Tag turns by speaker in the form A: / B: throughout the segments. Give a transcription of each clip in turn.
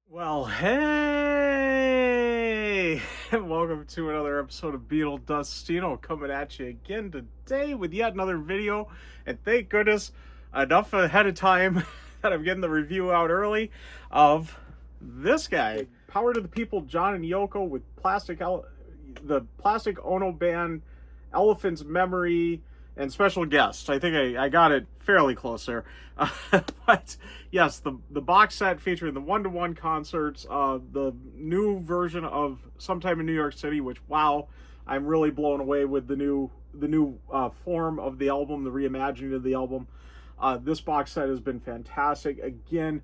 A: Well, hey! Welcome to another episode of Beetle Dustino coming at you again today with yet another video. And thank goodness, enough ahead of time that I'm getting the review out early of this guy. Power to the People, John and Yoko with the Plastic Ono Band, Elephant's Memory, and special guest. I think I got it fairly close there. But yes, the box set featuring the one-to-one concerts, the new version of Sometime in New York City, which, wow, I'm really blown away with the new form of the album, the reimagining of the album. This box set has been fantastic. Again,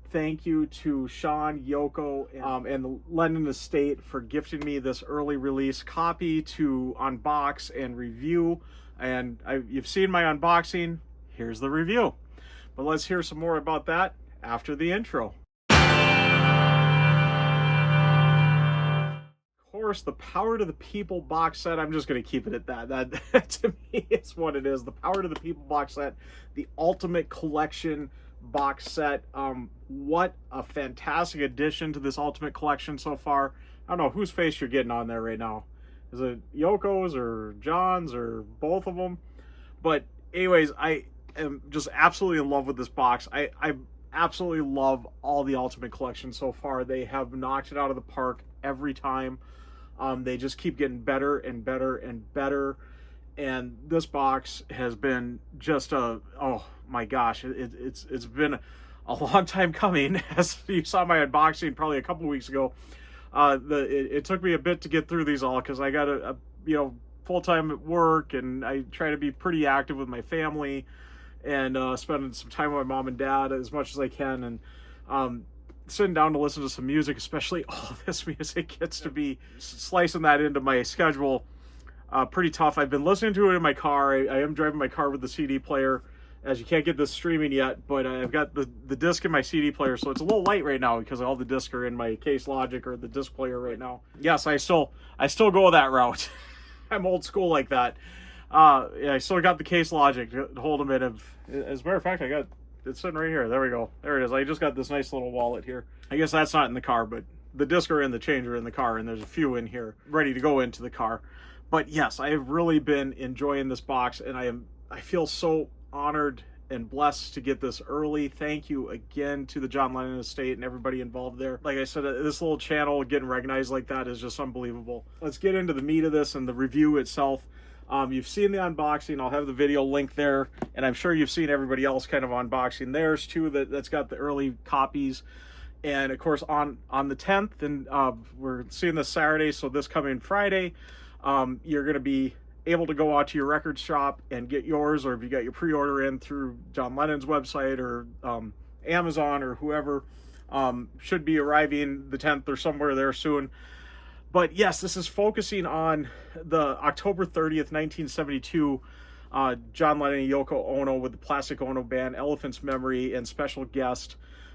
A: thank you to Sean, Yoko, and the Lennon Estate for gifting me this early release copy to unbox and review. And you've seen my unboxing. Here's the review. But let's hear some more about that after the intro. Of course, the Power to the People box set. I'm just going to keep it at that. That to me is what it is. The Power to the People box set, the Ultimate Collection box set. What a fantastic addition to this Ultimate Collection so far. I don't know whose face you're getting on there right now. Is it Yoko's or John's or both of them? But anyways, I am just absolutely in love with this box. I absolutely love all the Ultimate Collection so far. They have knocked it out of the park every time. They just keep getting better and better and better. And this box has been just oh my gosh, it's been a long time coming. As you saw my unboxing probably a couple weeks ago. It took me a bit to get through these all because I got a full-time at work, and I try to be pretty active with my family and spending some time with my mom and dad as much as I can, and sitting down to listen to some music, especially all this music, gets to be slicing that into my schedule pretty tough. I've been listening to it in my car. I am driving my car with the CD player, as you can't get this streaming yet, but I've got the disc in my CD player, so it's a little light right now because all the discs are in my Case Logic or the disc player right now. Yes, I still go that route. I'm old school like that. Yeah, I still got the Case Logic to hold them in. As a matter of fact, it's sitting right here. There we go. There it is. I just got this nice little wallet here. I guess that's not in the car, but the disc are in the changer in the car, and there's a few in here ready to go into the car. But yes, I have really been enjoying this box, and I feel so honored and blessed to get this early. Thank you again to the John Lennon Estate and everybody involved there. Like I said, this little channel getting recognized like that is just unbelievable. Let's get into the meat of this and the review itself. You've seen the unboxing. I'll have the video link there, and I'm sure you've seen everybody else kind of unboxing theirs too, that's got the early copies. And of course on the 10th, and we're seeing this Saturday, so this coming Friday, you're going to be able to go out to your record shop and get yours, or if you got your pre-order in through John Lennon's website or Amazon or whoever, should be arriving the 10th or somewhere there soon. But yes, this is focusing on the October 30th, 1972, John Lennon and Yoko Ono with the Plastic Ono Band, Elephant's Memory, and special guest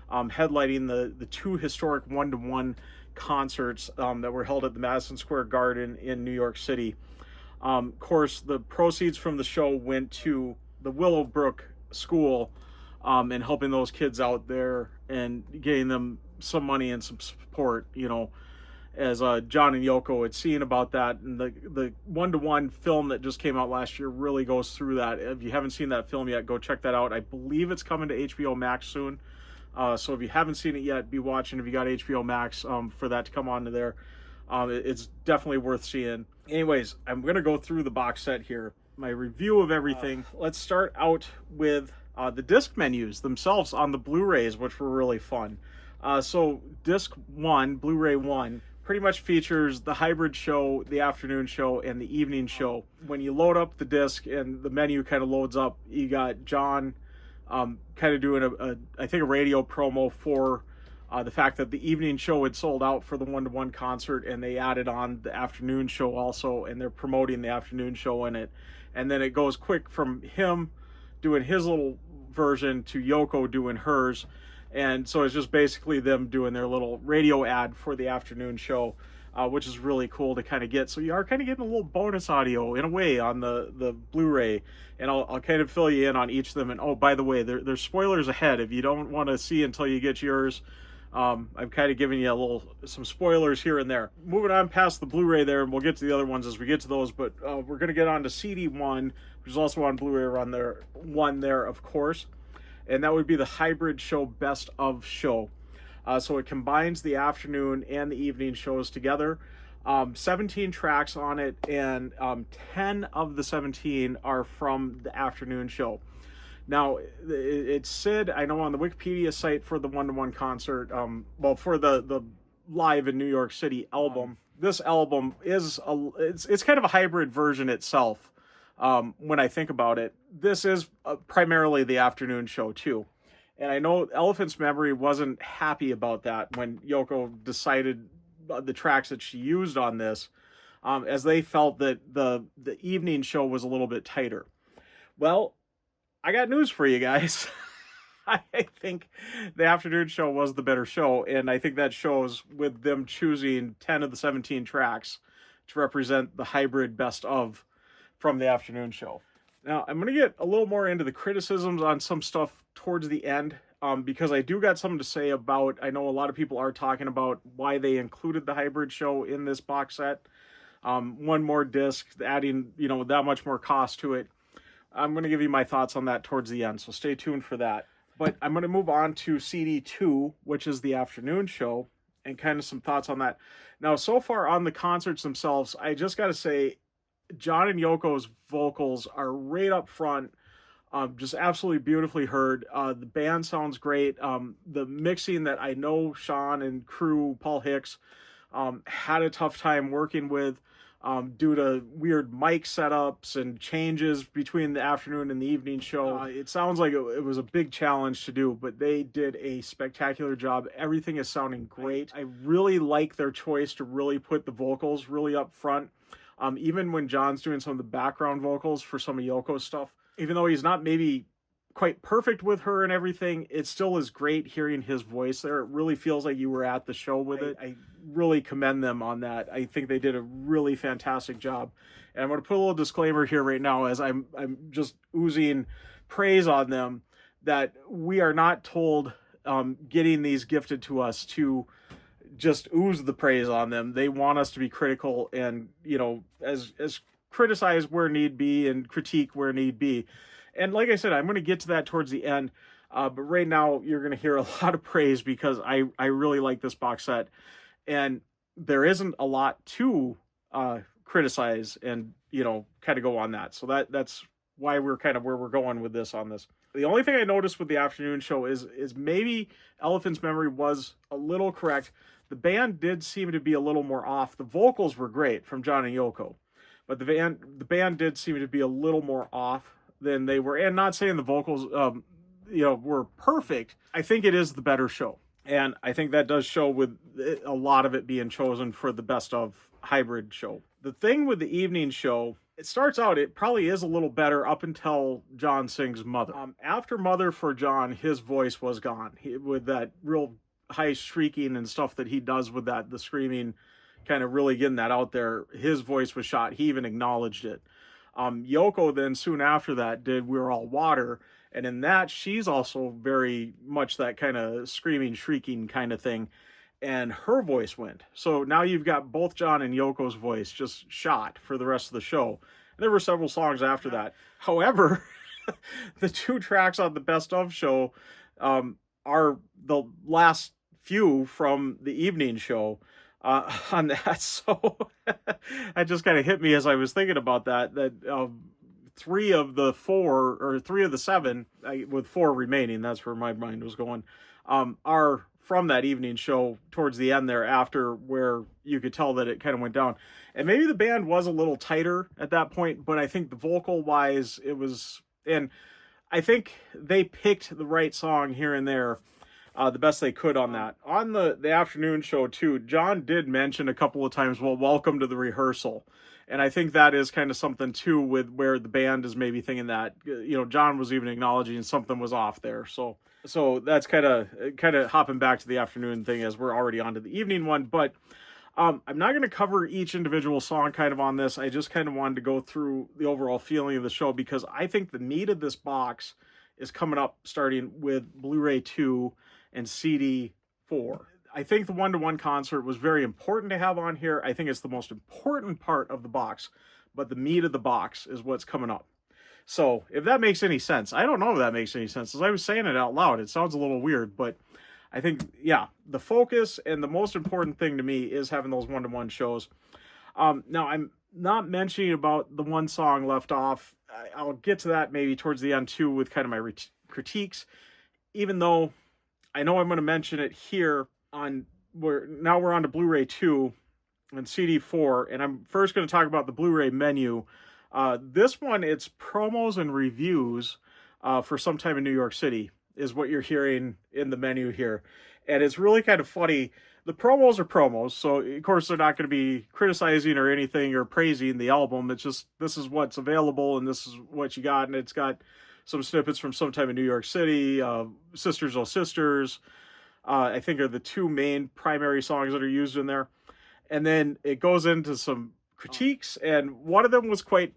A: headlining the two historic one-to-one concerts that were held at the Madison Square Garden in New York City. Of course, the proceeds from the show went to the Willowbrook School and helping those kids out there and getting them some money and some support, as John and Yoko had seen about that. And the one-to-one film that just came out last year really goes through that. If you haven't seen that film yet, go check that out. I believe it's coming to HBO Max soon. So if you haven't seen it yet, be watching if you got HBO Max for that to come onto there. It's definitely worth seeing. Anyways, I'm going to go through the box set here, my review of everything. Let's start out with the disc menus themselves on the Blu-rays, which were really fun. So disc 1, Blu-ray 1, pretty much features the hybrid show, the afternoon show, and the evening show. When you load up the disc and the menu kind of loads up, you got John kind of doing I think a radio promo for the fact that the evening show had sold out for the one-to-one concert, and they added on the afternoon show also, and they're promoting the afternoon show in it. And then it goes quick from him doing his little version to Yoko doing hers. And so it's just basically them doing their little radio ad for the afternoon show, which is really cool to kind of get. So you are kind of getting a little bonus audio in a way on the Blu-ray, and I'll kind of fill you in on each of them. And oh, by the way, there's spoilers ahead. If you don't want to see until you get yours, I'm kind of giving you some spoilers here and there. Moving on past the Blu-ray there, and we'll get to the other ones as we get to those, but we're going to get on to CD1, which is also on Blu-ray one there, of course. And that would be the Hybrid Show Best of Show. So it combines the afternoon and the evening shows together. 17 tracks on it, and 10 of the 17 are from the afternoon show. Now, it's said, I know on the Wikipedia site for the one-to-one concert, for the live in New York City album, this album is, it's kind of a hybrid version itself. When I think about it, this is primarily the afternoon show too. And I know Elephant's Memory wasn't happy about that when Yoko decided the tracks that she used on this, as they felt that the evening show was a little bit tighter. Well, I got news for you guys. I think the afternoon show was the better show, and I think that shows with them choosing 10 of the 17 tracks to represent the hybrid best of from the afternoon show. Now, I'm going to get a little more into the criticisms on some stuff towards the end, because I do got something to say about, I know a lot of people are talking about why they included the hybrid show in this box set. One more disc, adding, that much more cost to it. I'm going to give you my thoughts on that towards the end, so stay tuned for that. But I'm going to move on to CD2, which is the afternoon show, and kind of some thoughts on that. Now, so far on the concerts themselves, I just got to say, John and Yoko's vocals are right up front, just absolutely beautifully heard. The band sounds great. The mixing that I know Sean and crew, Paul Hicks, had a tough time working with, due to weird mic setups and changes between the afternoon and the evening show. It sounds like it was a big challenge to do, but they did a spectacular job. Everything is sounding great. I really like their choice to really put the vocals really up front. Even when John's doing some of the background vocals for some of Yoko's stuff, even though he's not maybe quite perfect with her and everything, it still is great hearing his voice there. It really feels like you were at the show with it. I really commend them on that. I think they did a really fantastic job. And I'm going to put a little disclaimer here right now, as I'm just oozing praise on them, that we are not told, getting these gifted to us, to just ooze the praise on them. They want us to be critical and, as criticize where need be and critique where need be. And like I said, I'm going to get to that towards the end. But right now, you're going to hear a lot of praise because I really like this box set. And there isn't a lot to criticize and, kind of go on that. So that's why we're kind of where we're going with this on this. The only thing I noticed with the afternoon show is maybe Elephant's Memory was a little correct. The band did seem to be a little more off. The vocals were great from John and Yoko, but the band did seem to be a little more off than they were. And not saying the vocals, were perfect. I think it is the better show. And I think that does show with a lot of it being chosen for the best of hybrid show. The thing with the evening show, it starts out, it probably is a little better up until John sings Mother. After Mother for John, his voice was gone. With that real high shrieking and stuff that he does with that, the screaming, kind of really getting that out there, his voice was shot. He even acknowledged it. Yoko then soon after that did We're All Water, and in that she's also very much that kind of screaming, shrieking kind of thing, and her voice went. So now you've got both John and Yoko's voice just shot for the rest of the show. And there were several songs after that. However, the two tracks on the Best Of show are the last few from the evening show on that. So that just kind of hit me as I was thinking about that three of the seven, with four remaining, that's where my mind was going, are from that evening show towards the end there, after where you could tell that it kind of went down. And maybe the band was a little tighter at that point, but I think the vocal wise it was, and I think they picked the right song here and there, the best they could on that. On the afternoon show too, John did mention a couple of times, well, welcome to the rehearsal. And I think that is kind of something too, with where the band is maybe thinking that, John was even acknowledging something was off there. So that's kind of hopping back to the afternoon thing as we're already on to the evening one. But I'm not going to cover each individual song kind of on this. I just kind of wanted to go through the overall feeling of the show, because I think the meat of this box is coming up starting with Blu-ray 2 and CD CD4. I think the one-to-one concert was very important to have on here. I think it's the most important part of the box, but the meat of the box is what's coming up. So if that makes any sense, I don't know if that makes any sense. As I was saying it out loud, it sounds a little weird, but I think, yeah, the focus and the most important thing to me is having those one-to-one shows. Now, I'm not mentioning about the one song left off. I'll get to that maybe towards the end too with kind of my critiques, even though I know I'm going to mention it here on we're on to Blu-ray 2 and CD4, and I'm first going to talk about the Blu-ray menu. This one, it's promos and reviews for Sometime in New York City is what you're hearing in the menu here. And it's really kind of funny. The promos are promos, so of course they're not going to be criticizing or anything or praising the album. It's just, this is what's available and this is what you got. And it's got some snippets from Sometime in New York City, Sisters Oh Sisters, I think are the two main primary songs that are used in there. And then it goes into some critiques, and one of them was quite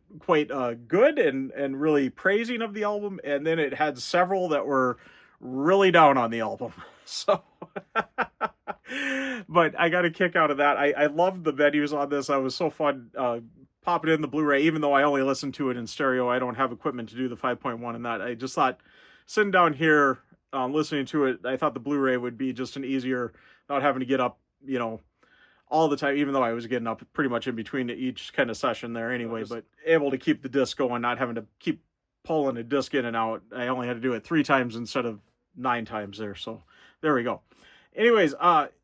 A: good and really praising of the album, and then it had several that were really down on the album. So but I got a kick out of that. I loved the menus on this. I was so fun popping in the Blu-ray, even though I only listened to it in stereo. I don't have equipment to do the 5.1 and that. I just thought sitting down here listening to it, I thought the Blu-ray would be just an easier, not having to get up, all the time, even though I was getting up pretty much in between each kind of session there anyway, but able to keep the disc going, not having to keep pulling a disc in and out. I only had to do it 3 times instead of 9 times there. So there we go. Anyways,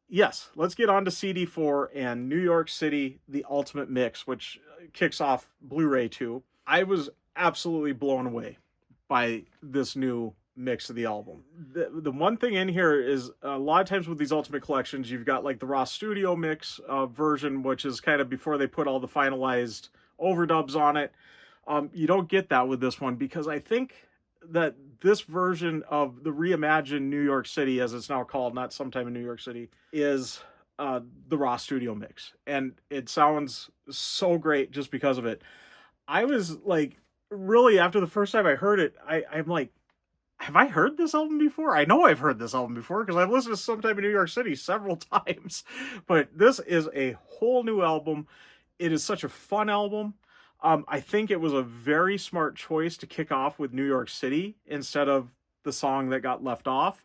A: yes, let's get on to CD4 and New York City, The Ultimate Mix, which kicks off Blu-ray 2. I was absolutely blown away by this new mix of the album. The one thing in here is a lot of times with these Ultimate collections, you've got like the raw studio mix version, which is kind of before they put all the finalized overdubs on it. You don't get that with this one, because I think that this version of the reimagined New York City, as it's now called, not Sometime in New York City, is the raw studio mix. And it sounds so great just because of it. I was like, really, after the first time I heard it, I'm like, have I heard this album before? I know I've heard this album before because I've listened to Sometime in New York City several times. But this is a whole new album. It is such a fun album. I think it was a very smart choice to kick off with New York City instead of the song that got left off.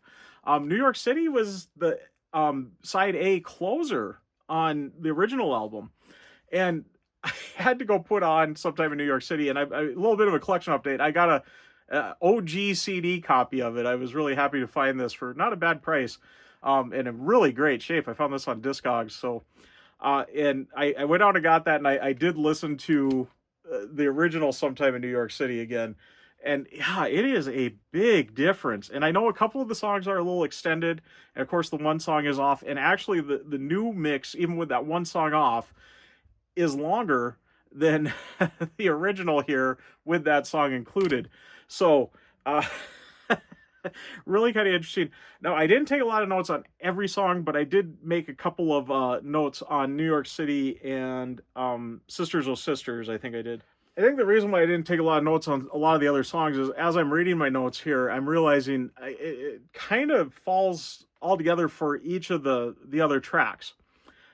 A: New York City was the side A closer on the original album. And I had to go put on Sometime in New York City. And a little bit of a collection update. I got a OG CD copy of it. I was really happy to find this for not a bad price, in a really great shape. I found this on Discogs. So, and I went out and got that, and I did listen to the original Sometime in New York City again. And yeah, it is a big difference. And I know a couple of the songs are a little extended, and of course the one song is off. And actually the new mix, even with that one song off, is longer than the original here with that song included. So, really kind of interesting. Now, I didn't take a lot of notes on every song, but I did make a couple of notes on New York City and Sisters Oh Sisters, I think I did. I think the reason why I didn't take a lot of notes on a lot of the other songs is as I'm reading my notes here, I'm realizing it kind of falls all together for each of the other tracks.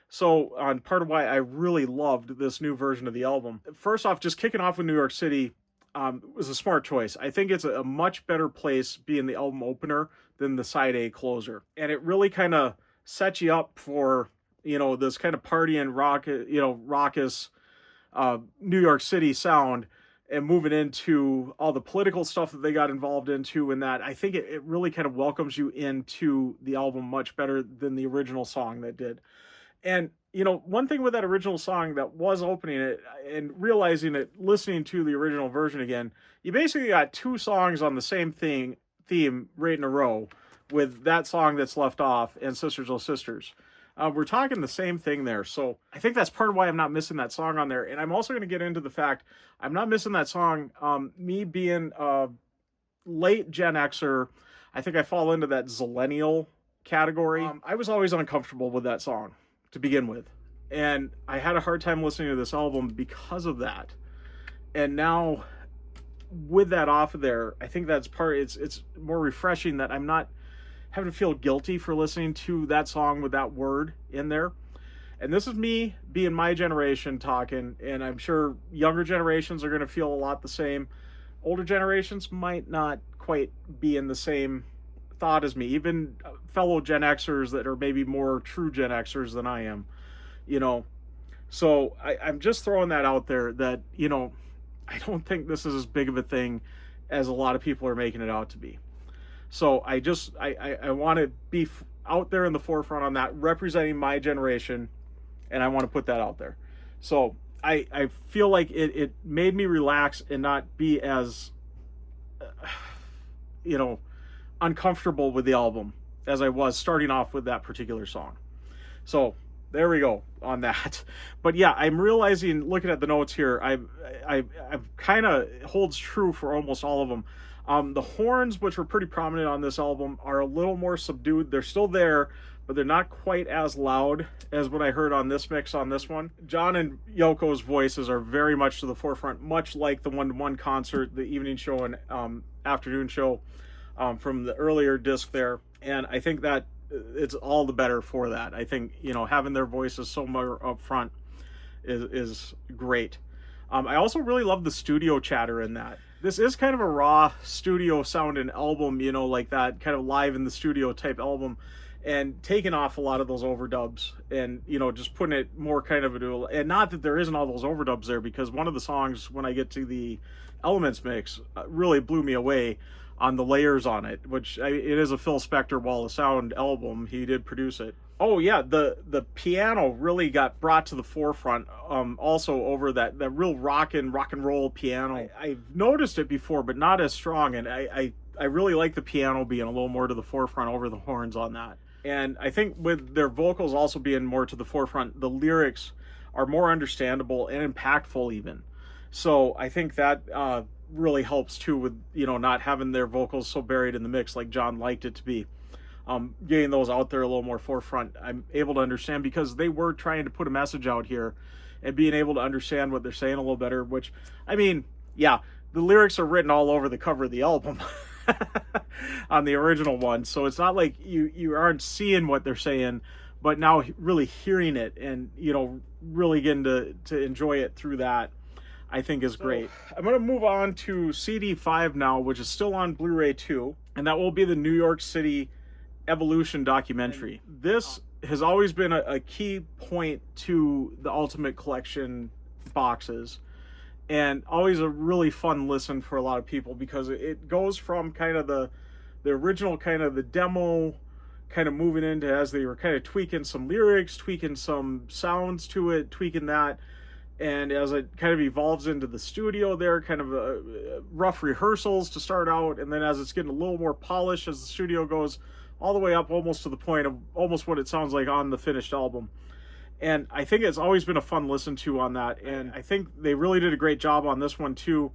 A: So, on part of why I really loved this new version of the album. First off, just kicking off with New York City, was a smart choice. I think it's a much better place being the album opener than the side A closer. And it really kind of sets you up for, this kind of partying raucous New York City sound, and moving into all the political stuff that they got involved into, and that I think it really kind of welcomes you into the album much better than the original song that did. And one thing with that original song that was opening it and realizing it, listening to the original version again, you basically got 2 songs on the same theme right in a row, with that song that's left off and Sisters Oh Sisters. We're talking the same thing there. So I think that's part of why I'm not missing that song on there. And I'm also going to get into the fact I'm not missing that song. Me being a late Gen Xer, I think I fall into that Zillennial category. I was always uncomfortable with that song to begin with, and I had a hard time listening to this album because of that. And now with that off of there, I think that's it's more refreshing that I'm not having to feel guilty for listening to that song with that word in there. And this is me being my generation talking, and I'm sure younger generations are going to feel a lot the same. Older generations might not quite be in the same thought as me. Even fellow Gen Xers that are maybe more true Gen Xers than I am, you know. So I'm just throwing that out there that, you know, I don't think this is as big of a thing as a lot of people are making it out to be. So I want to be out there in the forefront on that, representing my generation, and I want to put that out there. So I feel like it made me relax and not be as, you know, uncomfortable with the album as I was starting off with that particular song. So there we go on that. But yeah, I'm realizing, looking at the notes here, I've kind of holds true for almost all of them. The horns, which were pretty prominent on this album, are a little more subdued. They're still there, but they're not quite as loud as what I heard on this mix on this one. John and Yoko's voices are very much to the forefront, much like the one-to-one concert, the evening show and afternoon show from the earlier disc there. And I think that it's all the better for that. I think, you know, having their voices so more up front is great. I also really love the studio chatter in that. This is kind of a raw studio sounding album, you know, like that kind of live in the studio type album, and taking off a lot of those overdubs and, you know, just putting it more kind of into, and not that there isn't all those overdubs there, because one of the songs, when I get to the Elements mix, really blew me away on the layers on it, which it is a Phil Spector Wall of Sound album. He did produce it. Oh yeah, the piano really got brought to the forefront also over that real rock and roll piano. I've noticed it before, but not as strong, and I really like the piano being a little more to the forefront over the horns on that. And I think with their vocals also being more to the forefront, the lyrics are more understandable and impactful even. So I think that really helps too with, you know, not having their vocals so buried in the mix like John liked it to be. Getting those out there a little more forefront, I'm able to understand, because they were trying to put a message out here, and being able to understand what they're saying a little better, which, I mean, yeah, the lyrics are written all over the cover of the album on the original one, so it's not like you aren't seeing what they're saying, but now really hearing it and, you know, really getting to enjoy it through that, I think is great. So, I'm going to move on to CD 5 now, which is still on Blu-ray 2, and that will be the New York City Evolution documentary. This has always been a key point to the Ultimate Collection boxes, and always a really fun listen for a lot of people, because it goes from kind of the original kind of the demo, kind of moving into, as they were kind of tweaking some lyrics, tweaking some sounds to it, tweaking that, and as it kind of evolves into the studio there, kind of rough rehearsals to start out, and then as it's getting a little more polished as the studio goes, all the way up almost to the point of almost what it sounds like on the finished album. And I think it's always been a fun listen to on that, and I think they really did a great job on this one too.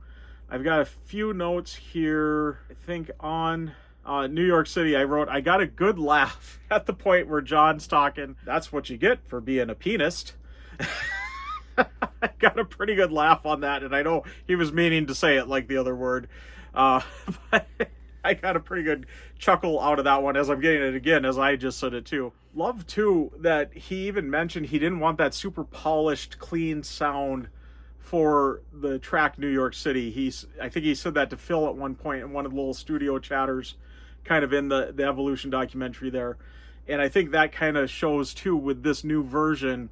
A: I've got a few notes here. I think on New York City, I wrote, I got a good laugh at the point where John's talking, "That's what you get for being a pianist." I got a pretty good laugh on that, and I know he was meaning to say it like the other word, but I got a pretty good chuckle out of that one as I'm getting it again, as I just said it too. Love too that he even mentioned he didn't want that super polished, clean sound for the track New York City. I think he said that to Phil at one point in one of the little studio chatters, kind of in the Evolution documentary there. And I think that kind of shows too with this new version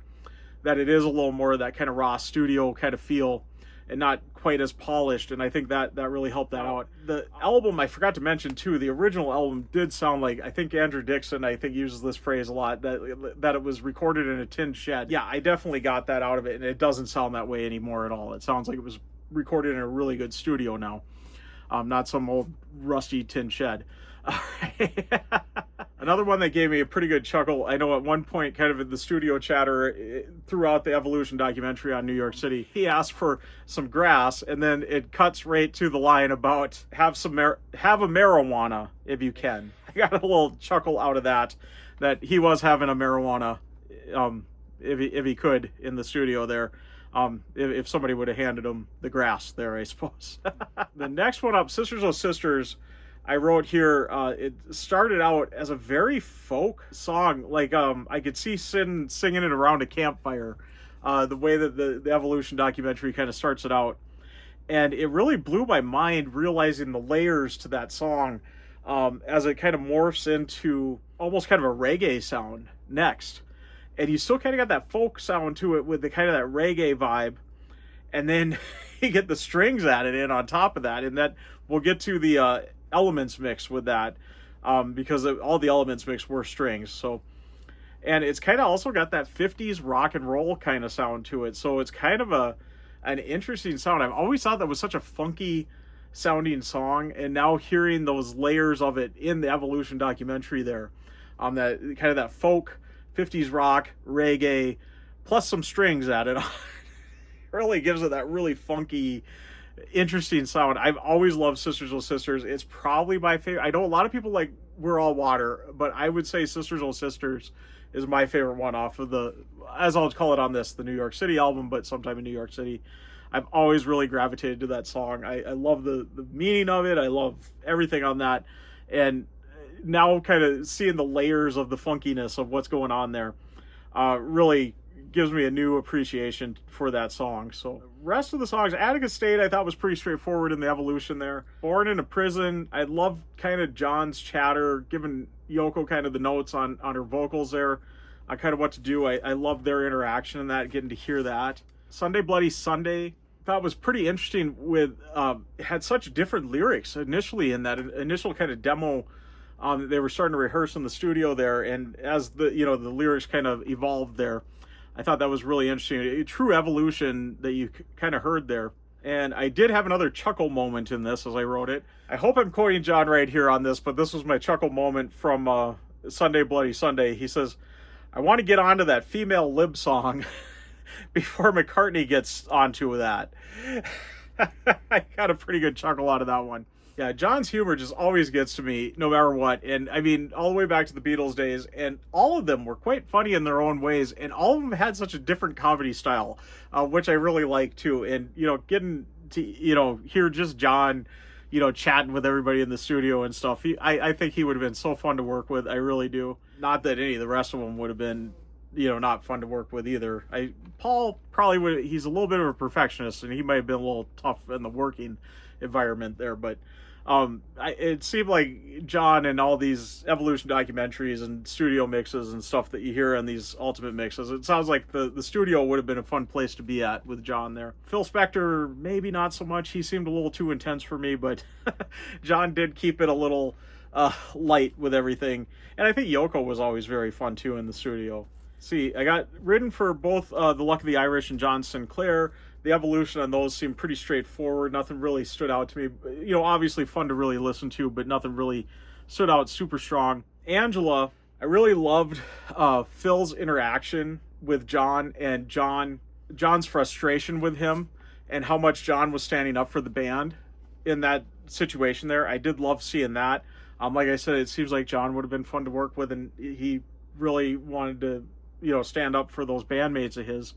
A: that it is a little more of that kind of raw studio kind of feel, and not quite as polished, and I think that really helped that out. The album, I forgot to mention too, the original album did sound like, I think Andrew Dixon, I think, uses this phrase a lot, that it was recorded in a tin shed. Yeah, I definitely got that out of it, and it doesn't sound that way anymore at all. It sounds like it was recorded in a really good studio now, not some old rusty tin shed. Another one that gave me a pretty good chuckle, I know at one point, kind of in the studio chatter throughout the Evolution documentary on New York City, he asked for some grass, and then it cuts right to the line about have a marijuana if you can. I got a little chuckle out of that he was having a marijuana if he could in the studio there. If somebody would have handed him the grass there, I suppose. The next one up, Sisters Oh Sisters. I wrote here, it started out as a very folk song. Like, I could see Sin singing it around a campfire, the way that the Evolution documentary kind of starts it out. And it really blew my mind realizing the layers to that song, as it kind of morphs into almost kind of a reggae sound next. And you still kind of got that folk sound to it with the kind of that reggae vibe. And then you get the strings added in on top of that. And that we'll get to the elements mix with that, because all the elements mix were strings. So, and it's kind of also got that 50s rock and roll kind of sound to it. So it's kind of an interesting sound. I've always thought that was such a funky sounding song, and now hearing those layers of it in the Evolution documentary there, that kind of that folk 50s rock reggae plus some strings added on really gives it that really funky, interesting sound. I've always loved Sisters of Sisters. It's probably my favorite. I know a lot of people like We're All Water, but I would say Sisters of Sisters is my favorite one off of the, as I'll call it on this, the New York City album, but sometime in New York City. I've always really gravitated to that song. I love the meaning of it. I love everything on that. And now kind of seeing the layers of the funkiness of what's going on there really gives me a new appreciation for that song. So rest of the songs, Attica State, I thought was pretty straightforward in the Evolution there. Born in a Prison, I love kind of John's chatter, giving Yoko kind of the notes on her vocals there, on kind of what to do. I love their interaction in that, getting to hear that. Sunday Bloody Sunday, thought was pretty interesting with, had such different lyrics initially in that initial kind of demo. They were starting to rehearse in the studio there, and as the lyrics kind of evolved there, I thought that was really interesting. A true evolution that you kind of heard there. And I did have another chuckle moment in this as I wrote it. I hope I'm quoting John right here on this, but this was my chuckle moment from Sunday Bloody Sunday. He says, I want to get onto that female lib song before McCartney gets onto that. I got a pretty good chuckle out of that one. Yeah, John's humor just always gets to me no matter what. And I mean, all the way back to the Beatles days, and all of them were quite funny in their own ways, and all of them had such a different comedy style, which I really like too. And, getting to, hear just John, chatting with everybody in the studio and stuff, I think he would have been so fun to work with. I really do. Not that any of the rest of them would have been, not fun to work with either. Paul probably would, he's a little bit of a perfectionist, and he might have been a little tough in the working environment there, but it seemed like John and all these Evolution documentaries and studio mixes and stuff that you hear on these ultimate mixes, it sounds like the studio would have been a fun place to be at with John there. Phil Spector, maybe not so much. He seemed a little too intense for me, but John did keep it a little light with everything. And I think Yoko was always very fun too in the studio. See, I got written for both The Luck of the Irish and John Sinclair. The evolution on those seemed pretty straightforward. Nothing really stood out to me. Obviously fun to really listen to, but nothing really stood out super strong. Angela, I really loved Phil's interaction with John, and John's frustration with him, and how much John was standing up for the band in that situation there. I did love seeing that. Like I said, it seems like John would have been fun to work with, and he really wanted to, stand up for those bandmates of his.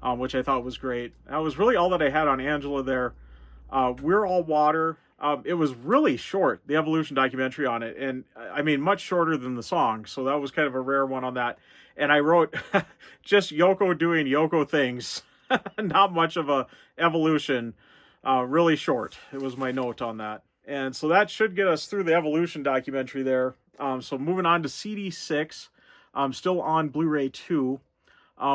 A: Which I thought was great. That was really all that I had on Angela there. We're All Water. It was really short, the Evolution documentary on it. And I mean, much shorter than the song. So that was kind of a rare one on that. And I wrote just Yoko doing Yoko things. Not much of a evolution. Really short. It was my note on that. And so that should get us through the Evolution documentary there. So moving on to CD6. Still on Blu-ray 2.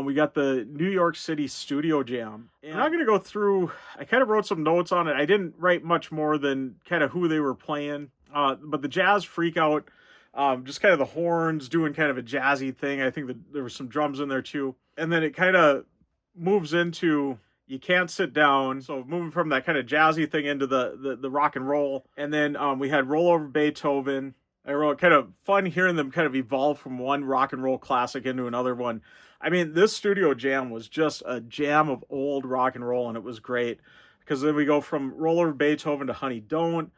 A: We got the New York City Studio Jam. And I'm not going to go through, I kind of wrote some notes on it. I didn't write much more than kind of who they were playing. But the jazz freak out, just kind of the horns doing kind of a jazzy thing. I think that there was some drums in there too. And then it kind of moves into You Can't Sit Down. So moving from that kind of jazzy thing into the rock and roll. And then we had Roll Over Beethoven. I wrote kind of fun hearing them kind of evolve from one rock and roll classic into another one. I mean, this studio jam was just a jam of old rock and roll, and it was great. Because then we go from Roll Over Beethoven to Honey Don't,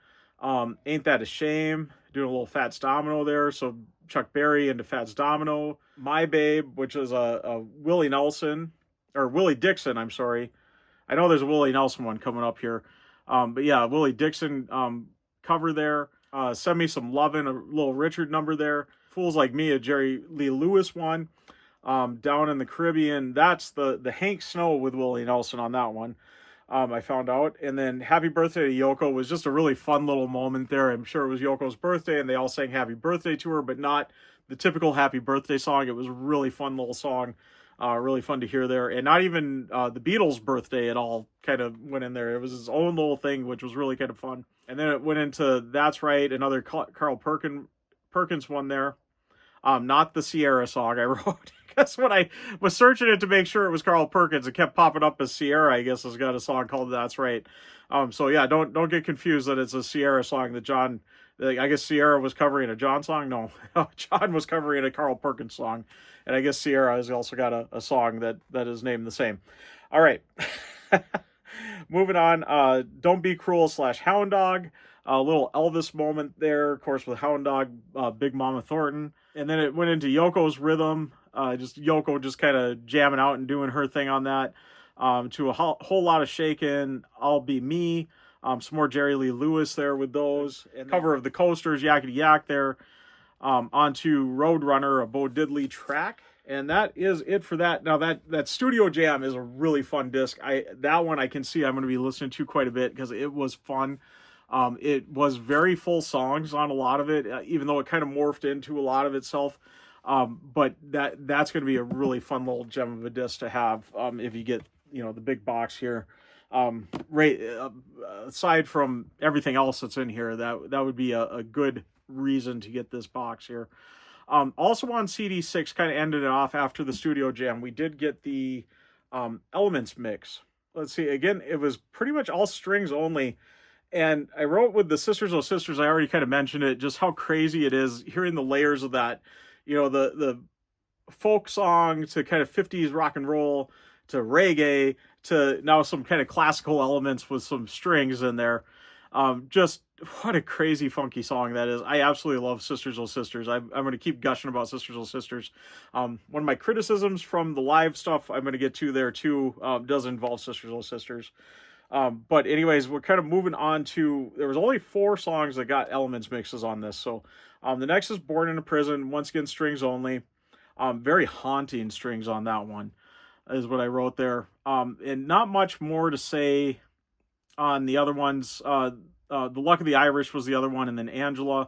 A: Ain't That a Shame, doing a little Fats Domino there, so Chuck Berry into Fats Domino. My Babe, which is a Willie Dixon, I'm sorry. I know there's a Willie Nelson one coming up here. But yeah, Willie Dixon cover there. Send Me Some Lovin', a Little Richard number there. Fools Like Me, a Jerry Lee Lewis one. Down in the Caribbean, that's the Hank Snow with Willie Nelson on that one. I found out. And then Happy Birthday to Yoko was just a really fun little moment there. I'm sure it was Yoko's birthday and they all sang happy birthday to her, but not the typical happy birthday song. It was a really fun little song. Really fun to hear there. And not even the Beatles' birthday at all kind of went in there. It was his own little thing, which was really kind of fun. And then it went into That's Right, another Carl Perkins one there. Not the Sierra song I wrote. Because when I was searching it to make sure it was Carl Perkins, it kept popping up as Sierra, I guess, has got a song called That's Right. So yeah, don't get confused that it's a Sierra song that John, I guess Sierra was covering a John song. No, John was covering a Carl Perkins song. And I guess Sierra has also got a song that is named the same. All right. Moving on. Don't Be Cruel / Hound Dog. A little Elvis moment there, of course, with Hound Dog, Big Mama Thornton. And then it went into Yoko's Rhythm. Just Yoko just kind of jamming out and doing her thing on that. To a whole lot of Shakin', I'll Be Me. Some more Jerry Lee Lewis there with those. And cover of the Coasters, Yakety Yak there. Onto Roadrunner, a Bo Diddley track. And that is it for that. Now, that Studio Jam is a really fun disc. That one I can see I'm going to be listening to quite a bit because it was fun. It was very full songs on a lot of it, even though it kind of morphed into a lot of itself. But that's going to be a really fun little gem of a disc to have if you get, the big box here. Aside from everything else that's in here, that would be a good reason to get this box here. Also on CD6, kind of ended it off after the Studio Jam, we did get the Elements mix. Let's see, again, it was pretty much all strings only. And I wrote with the Sisters Oh Sisters, I already kind of mentioned it, just how crazy it is hearing the layers of that, the folk song to kind of 50s rock and roll to reggae to now some kind of classical elements with some strings in there. Just what a crazy funky song that is. I absolutely love Sisters Oh Sisters. I'm going to keep gushing about Sisters Oh Sisters. One of my criticisms from the live stuff I'm going to get to there too does involve Sisters Oh Sisters. But anyways, we're kind of moving on to, there was only 4 songs that got Elements mixes on this. So the next is Born in a Prison, once again strings only. Very haunting strings on that one is what I wrote there. And not much more to say on the other ones. The Luck of the Irish was the other one, and then Angela.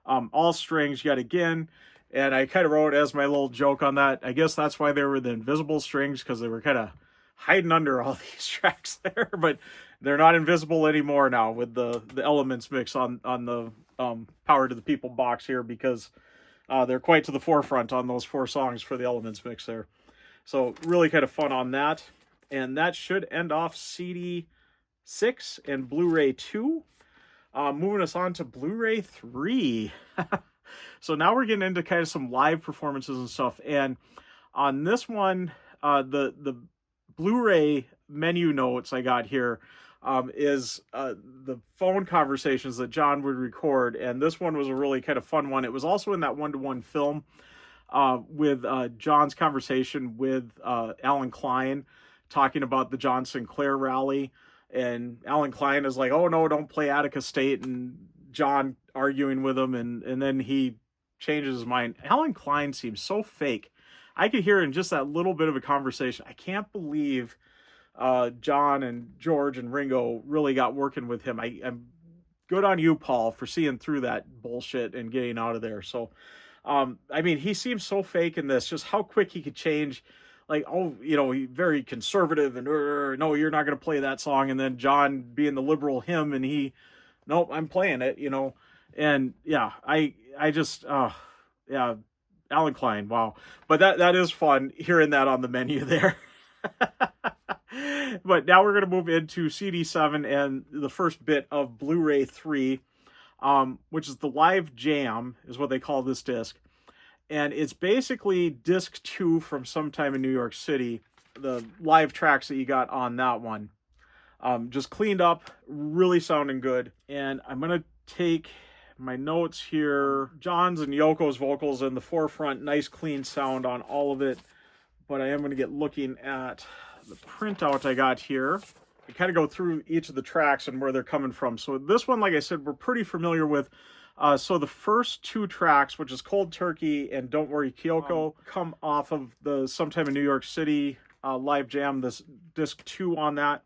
A: All strings yet again. And I kind of wrote as my little joke on that, I guess that's why they were the invisible strings, because they were kind of hiding under all these tracks there, but they're not invisible anymore now with the Elements mix on the Power to the People box here, because they're quite to the forefront on those 4 songs for the Elements mix there. So really kind of fun on that. And that should end off CD 6 and Blu-ray 2. Moving us on to Blu-ray 3. So now we're getting into kind of some live performances and stuff. And on this one, the Blu-ray menu notes I got here is the phone conversations that John would record. And this one was a really kind of fun one. It was also in that 1-to-1 film with John's conversation with Alan Klein talking about the John Sinclair rally. And Alan Klein is like, oh, no, don't play Attica State. And John arguing with him. And then he changes his mind. Alan Klein seems so fake. I could hear in just that little bit of a conversation, I can't believe John and George and Ringo really got working with him. I'm good on you, Paul, for seeing through that bullshit and getting out of there. So, I mean, he seems so fake in this, just how quick he could change. Like, oh, very conservative and no, you're not going to play that song. And then John being the liberal him and nope, I'm playing it, And yeah, I just, yeah, Alan Klein, wow. But that is fun hearing that on the menu there. But now we're going to move into CD7 and the first bit of Blu-ray 3, which is the Live Jam, is what they call this disc. And it's basically disc 2 from Sometime in New York City, the live tracks that you got on that one. Just cleaned up, really sounding good. And I'm going to take my notes here. John's and Yoko's vocals in the forefront, nice clean sound on all of it. But I am going to get looking at the printout I got here. I kind of go through each of the tracks and where they're coming from. So this one, like I said, we're pretty familiar with. So the first two tracks, which is Cold Turkey and Don't Worry Kyoko, come off of the Sometime in New York City live jam, this disc 2 on that.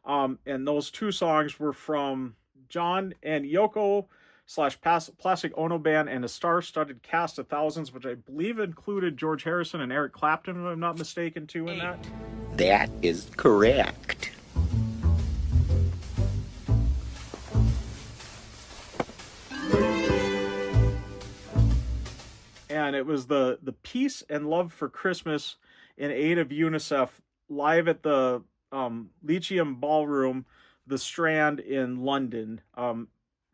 A: And those two songs were from John and Yoko / Plastic Ono Band and a star-studded cast of thousands, which I believe included George Harrison and Eric Clapton, if I'm not mistaken, too, in that.
B: That is correct.
A: And it was the Peace and Love for Christmas in aid of UNICEF live at the Lyceum Ballroom, the Strand in London,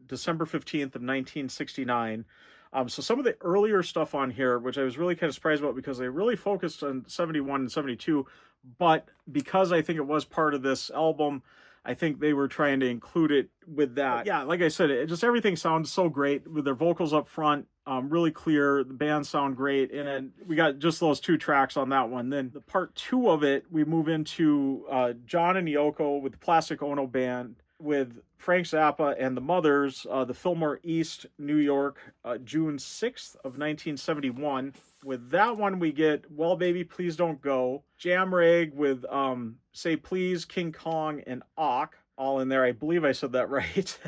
A: December 15th of 1969. So some of the earlier stuff on here, which I was really kind of surprised about because they really focused on 71 and 72, but because I think it was part of this album, I think they were trying to include it with that. Yeah, like I said, just everything sounds so great with their vocals up front, really clear. The bands sound great, and then we got just those two tracks on that one. Then the part 2 of it, we move into John and Yoko with the Plastic Ono Band, with Frank Zappa and the Mothers, the Fillmore East, New York, June 6th of 1971. With that one, we get Well Baby, Please Don't Go, Jam Rag with Say Please, King Kong, and Auk, all in there. I believe I said that right.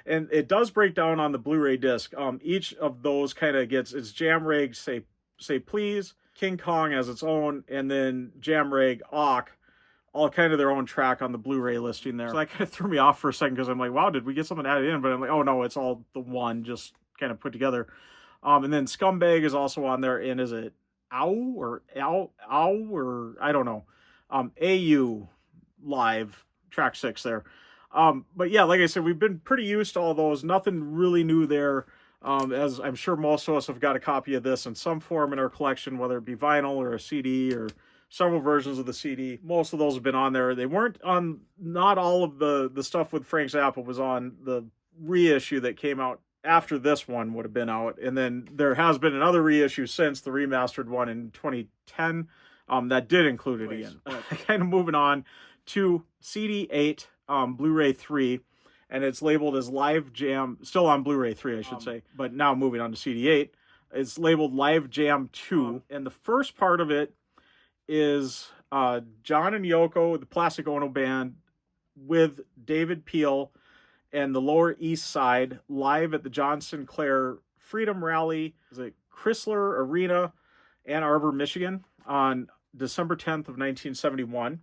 A: And it does break down on the Blu-ray disc. Each of those kind of gets, it's Jam Rag, Say Please, King Kong as its own, and then Jam Rag, Auk, all kind of their own track on the Blu-ray listing there. So that kind of threw me off for a second because I'm like, wow, did we get something added in? But I'm like, oh no, it's all the one just kind of put together. And then Scumbag is also on there, and is it Ow or I don't know. AU live, track 6 there. But yeah, like I said, we've been pretty used to all those. Nothing really new there. As I'm sure most of us have got a copy of this in some form in our collection, whether it be vinyl or a CD or several versions of the CD. Most of those have been on there. They weren't on, not all of the stuff with Frank Zappa was on the reissue that came out after this one would have been out. And then there has been another reissue since, the remastered one in 2010, that did include it again. Kind of moving on to CD 8, Blu-ray 3, and it's labeled as Live Jam, still on Blu-ray 3, I should say, but now moving on to CD 8. It's labeled Live Jam 2, and the first part of it is John and Yoko, the Plastic Ono Band, with David Peel and the Lower East Side live at the John Sinclair Freedom Rally, is it Chrysler Arena, Ann Arbor, Michigan, on December 10th of 1971.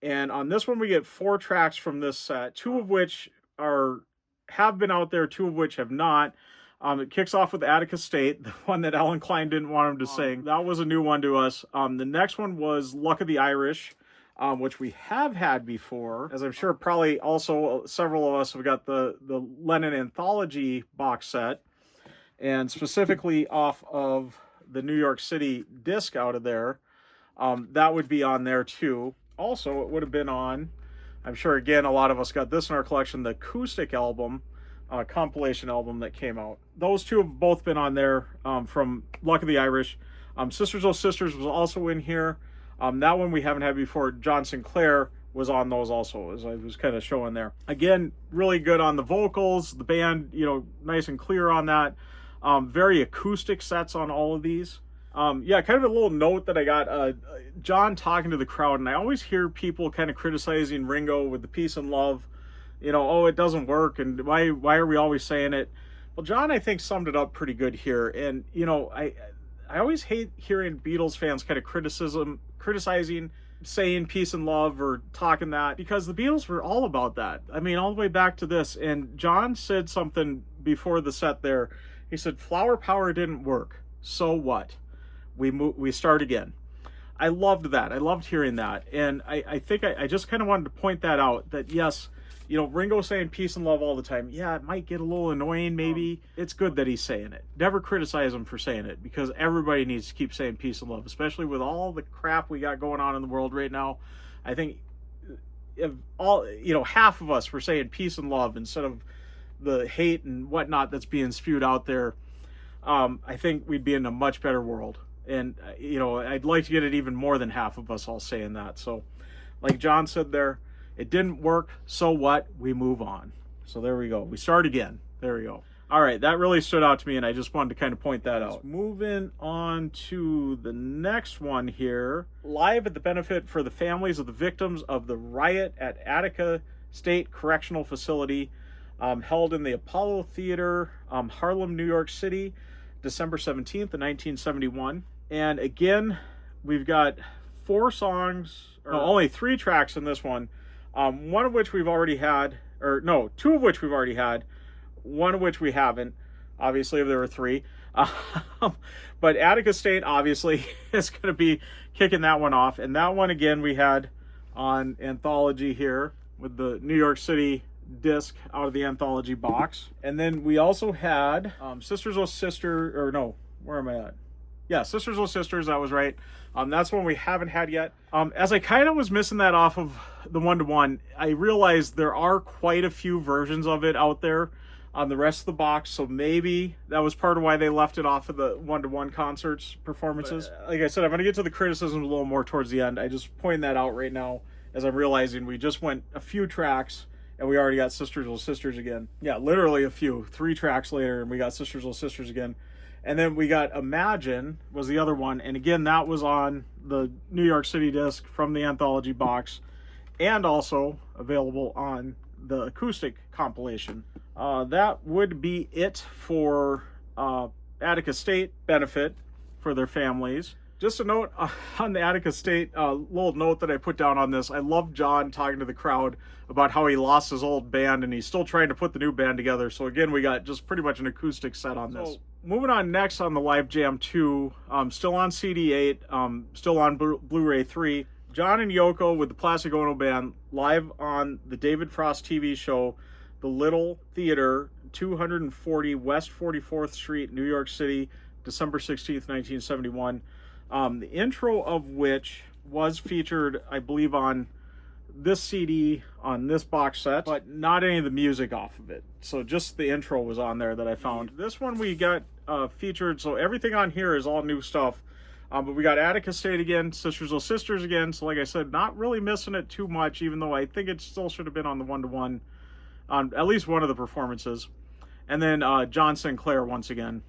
A: And on this one, we get 4 tracks from this set, 2 of which have been out there, 2 of which have not. It kicks off with Attica State, the one that Alan Klein didn't want him to sing. That was a new one to us. The next one was Luck of the Irish, which we have had before. As I'm sure probably also several of us have got the Lennon Anthology box set, and specifically off of the New York City disc out of there. That would be on there too. Also, it would have been on, I'm sure again, a lot of us got this in our collection, the acoustic album, compilation album that came out. Those 2 have both been on there from Luck of the Irish. Sisters Oh Sisters was also in here. That one we haven't had before. John Sinclair was on those also, as I was kind of showing there. Again, really good on the vocals. The band, nice and clear on that. Very acoustic sets on all of these. Yeah, kind of a little note that I got, John talking to the crowd, and I always hear people kind of criticizing Ringo with the Peace and Love. Oh, it doesn't work, and why are we always saying it? Well, John, I think, summed it up pretty good here. And, I always hate hearing Beatles fans kind of criticizing, saying peace and love or talking that, because the Beatles were all about that. I mean, all the way back to this. And John said something before the set there. He said, flower power didn't work. So what? We start again. I loved that. I loved hearing that. And I think I just kind of wanted to point that out, that yes, Ringo saying peace and love all the time. Yeah, it might get a little annoying maybe. It's good that he's saying it. Never criticize him for saying it, because everybody needs to keep saying peace and love, especially with all the crap we got going on in the world right now. I think if all, half of us were saying peace and love instead of the hate and whatnot that's being spewed out there, I think we'd be in a much better world. And, I'd like to get it even more than half of us all saying that. So, like John said there, it didn't work, so what? We move on. So there we go. We start again. There we go. All right, that really stood out to me, and I just wanted to kind of point that out. Moving on to the next one here. Live at the benefit for the families of the victims of the riot at Attica State Correctional Facility, held in the Apollo Theater, Harlem, New York City, December 17th, 1971. And again, we've got 4 songs, or only 3 tracks in this one, one of which we've already had, or no, 2 of which we've already had, one of which we haven't. Obviously, if there were 3. But Attica State, obviously, is going to be kicking that one off. And that one, again, we had on Anthology here with the New York City disc out of the Anthology box. And then we also had Sisters Oh Sister, or no, where am I at? Yeah, Sisters Oh Sisters, that was right. That's one we haven't had yet. As I kind of was missing that off of the one-to-one, I realized there are quite a few versions of it out there on the rest of the box, so maybe that was part of why they left it off of the one-to-one concerts performances. But, like I said, I'm going to get to the criticisms a little more towards the end. I just pointing that out right now as I'm realizing we just went a few tracks and we already got Sisters Oh Sisters again. Yeah, literally a few. 3 tracks later and we got Sisters Oh Sisters again. And then we got Imagine was the other one, and again that was on the New York City disc from the Anthology box, and also available on the acoustic compilation. That would be it for Attica State benefit for their families. Just a note on the Attica State, little note that I put down on this. I love John talking to the crowd about how he lost his old band and he's still trying to put the new band together. So again, we got just pretty much an acoustic set on this. So, moving on next on the Live Jam 2, still on CD8, still on Blu-ray 3. John and Yoko with the Plastic Ono Band live on the David Frost TV show, The Little Theater, 240 West 44th Street, New York City, December 16th, 1971. The intro of which was featured, I believe, on this CD, on this box set, but not any of the music off of it. So just the intro was on there that I found. This one we got featured, so everything on here is all new stuff. But we got Attica State again, Sisters Oh Sisters again. So like I said, not really missing it too much, even though I think it still should have been on the one-to-one, on at least one of the performances. And then John Sinclair once again,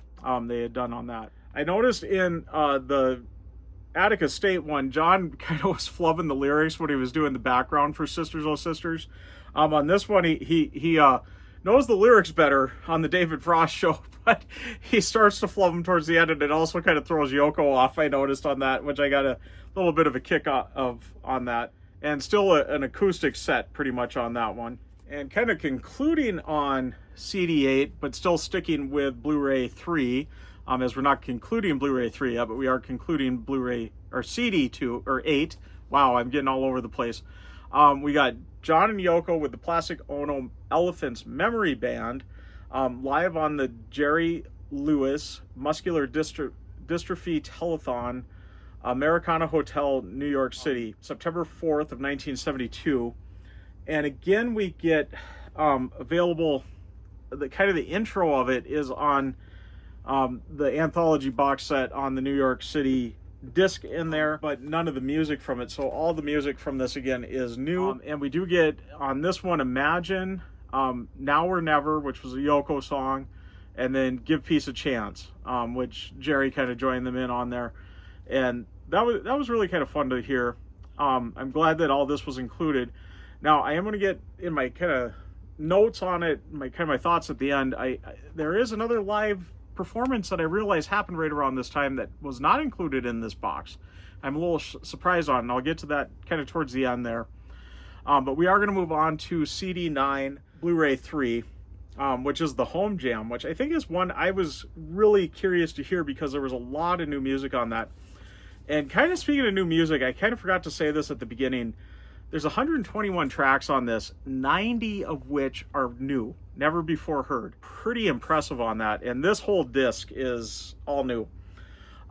A: they had done on that. I noticed in the Attica State one, John kind of was flubbing the lyrics when he was doing the background for Sisters Oh Sisters. On this one, he knows the lyrics better on the David Frost show, but he starts to flub them towards the end, and it also kind of throws Yoko off, I noticed on that, which I got a little bit of a kick on that. And still an acoustic set pretty much on that one. And kind of concluding on CD8, but still sticking with Blu-ray 3, as we're not concluding Blu-ray 3 yet, but we are concluding Blu-ray, or CD2, or 8. Wow, I'm getting all over the place. We got John and Yoko with the Plastic Ono Elephants Memory Band, live on the Jerry Lewis Muscular Dystrophy Telethon, Americana Hotel, New York City, September 4th of 1972. And again, we get available, the kind of the intro of it is on the Anthology box set on the New York City disc in there, but none of the music from it. So all the music from this again is new. And we do get on this one Imagine, Now or Never, which was a Yoko song, and then Give Peace a Chance, which Jerry kind of joined them in on there. And that was really kind of fun to hear. I'm glad that all this was included. Now I am going to get in my kind of notes on it, my thoughts at the end. There is another live performance that I realized happened right around this time that was not included in this box. I'm a little surprised on, and I'll get to that kind of towards the end there. But we are going to move on to CD9, Blu-ray 3, which is the Home Jam, which I think is one I was really curious to hear because there was a lot of new music on that. And kind of speaking of new music, I kind of forgot to say this at the beginning. There's 121 tracks on this, 90 of which are new, never before heard. Pretty impressive on that. And this whole disc is all new.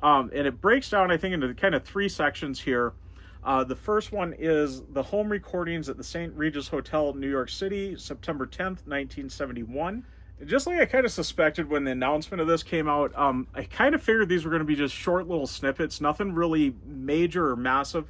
A: And it breaks down, I think, into kind of 3 sections here. The first one is the home recordings at the St. Regis Hotel, New York City, September 10th, 1971. Just like I kind of suspected when the announcement of this came out, I kind of figured these were going to be just short little snippets, nothing really major or massive.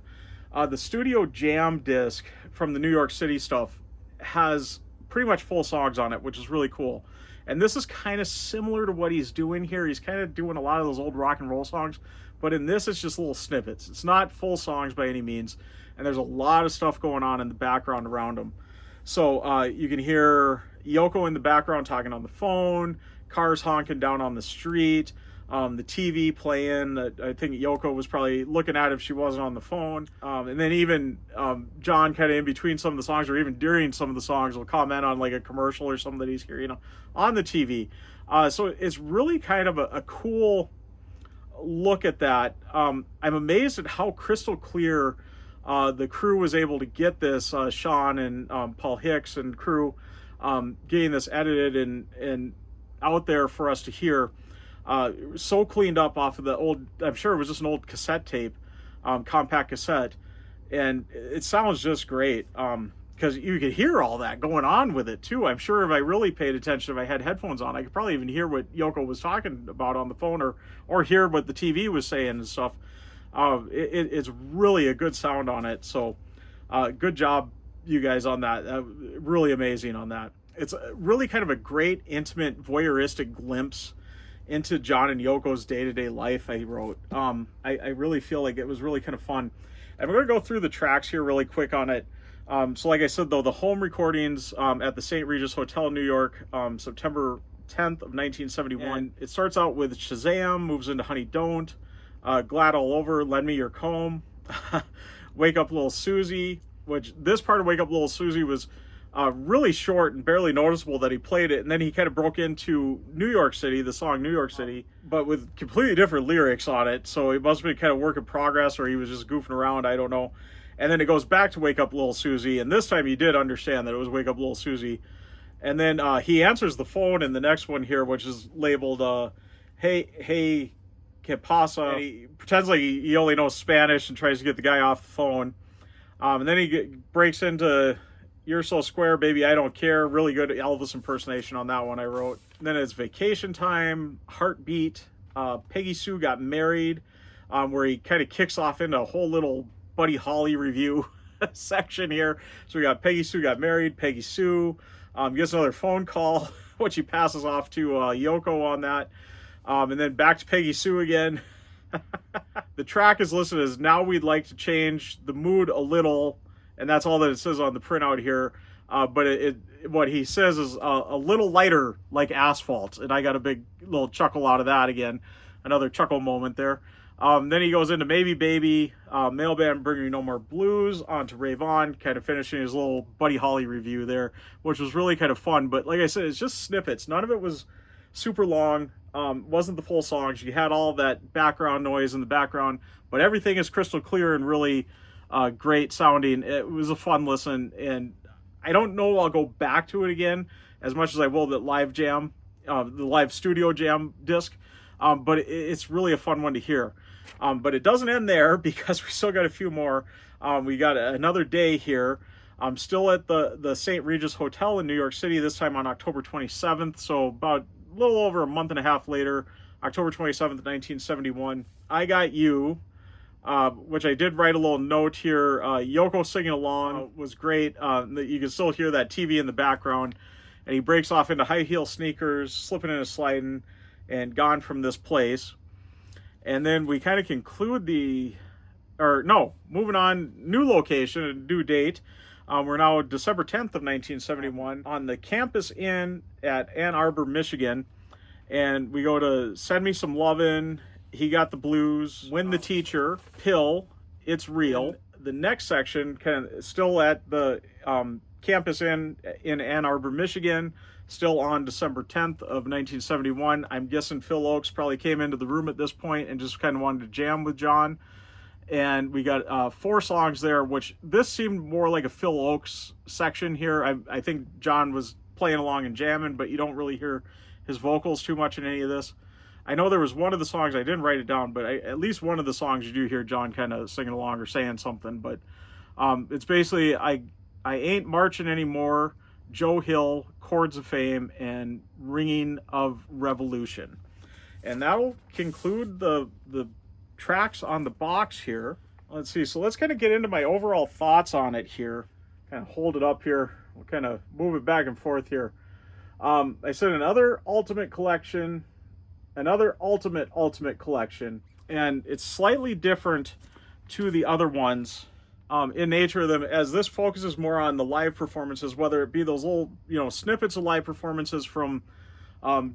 A: The Studio Jam disc from the New York City stuff has pretty much full songs on it, which is really cool. And this is kind of similar to what he's doing here. He's kind of doing a lot of those old rock and roll songs, but in this, it's just little snippets. It's not full songs by any means, and there's a lot of stuff going on in the background around him. So you can hear Yoko in the background talking on the phone, cars honking down on the street, the TV playing. I think Yoko was probably looking at if she wasn't on the phone. And then even John kind of in between some of the songs, or even during some of the songs, will comment on like a commercial or something that he's hearing on the TV. So it's really kind of a cool look at that. I'm amazed at how crystal clear the crew was able to get this, Sean and Paul Hicks and crew, getting this edited and out there for us to hear. So cleaned up off of the old, I'm sure it was just an old cassette tape, compact cassette, and it sounds just great, because you could hear all that going on with it too. I'm sure if I really paid attention, if I had headphones on, I could probably even hear what Yoko was talking about on the phone, or hear what the TV was saying and stuff. It's really a good sound on it, so good job you guys on that. Really amazing on that. It's really kind of a great intimate voyeuristic glimpse into John and Yoko's day-to-day life, I wrote. I really feel like it was really kind of fun. And we're going to go through the tracks here really quick on it. So like I said, though, the home recordings at the St. Regis Hotel in New York, September 10th of 1971. And it starts out with Shazam, moves into Honey Don't, Glad All Over, Lend Me Your Comb, Wake Up Little Susie, which this part of Wake Up Little Susie was really short and barely noticeable that he played it, and then he kind of broke into New York City, the song New York City, but with completely different lyrics on it, so it must have been kind of work in progress, or he was just goofing around, I don't know. And then it goes back to Wake Up Little Susie, and this time he did understand that it was Wake Up Little Susie. And then he answers the phone in the next one here, which is labeled Hey, ¿qué pasa? And he pretends like he only knows Spanish and tries to get the guy off the phone. And then he breaks into You're So Square, Baby, I Don't Care. Really good Elvis impersonation on that one I wrote. And then it's Vacation Time, Heartbeat, Peggy Sue Got Married, where he kind of kicks off into a whole little Buddy Holly review section here. So we got Peggy Sue Got Married, Peggy Sue, gets another phone call, which he passes off to Yoko on that. And then back to Peggy Sue again. The track is listed as Now We'd Like to Change the Mood a Little, and that's all that it says on the printout here. But what he says is a little lighter like asphalt, and I got a big little chuckle out of that again. Another chuckle moment there. Then he goes into Maybe Baby, Mailband Bring Me No More Blues, on to Rave On, kind of finishing his little Buddy Holly review there, which was really kind of fun. But like I said, it's just snippets. None of it was super long. Wasn't the full songs. You had all that background noise in the background, but everything is crystal clear and really great sounding. It was a fun listen, and I don't know I'll go back to it again as much as I will the live jam, the live studio jam disc, but it's really a fun one to hear. But it doesn't end there, because we still got a few more. We got another day here. I'm still at the St. Regis Hotel in New York City, this time on October 27th, so about a little over a month and a half later, October 27th, 1971. I Got You, which I did write a little note here. Yoko singing along was great. You can still hear that TV in the background. And he breaks off into High Heel Sneakers, Slipping and Sliding, and Gone From This Place. And then we kind of conclude moving on, new location, a new date. We're now December 10th of 1971 on the Campus Inn at Ann Arbor, Michigan. And we go to Send Me Some Lovin', He Got the Blues, Win the Teacher, Pill, It's Real. The next section, kind of still at the Campus Inn in Ann Arbor, Michigan, still on December 10th of 1971. I'm guessing Phil Oakes probably came into the room at this point and just kind of wanted to jam with John. And we got 4 songs there, which this seemed more like a Phil Oakes section here. I think John was playing along and jamming, but you don't really hear his vocals too much in any of this. I know there was one of the songs, I didn't write it down, but at least one of the songs you do hear John kind of singing along or saying something. But it's basically I Ain't Marching Anymore, Joe Hill, Chords of Fame, and Ringing of Revolution. And that'll conclude the tracks on the box here. Let's see, so let's kind of get into my overall thoughts on it here. Kind of hold it up here. We'll kind of move it back and forth here. I said another ultimate collection, another ultimate collection, and it's slightly different to the other ones in nature of them, as this focuses more on the live performances, whether it be those little, snippets of live performances from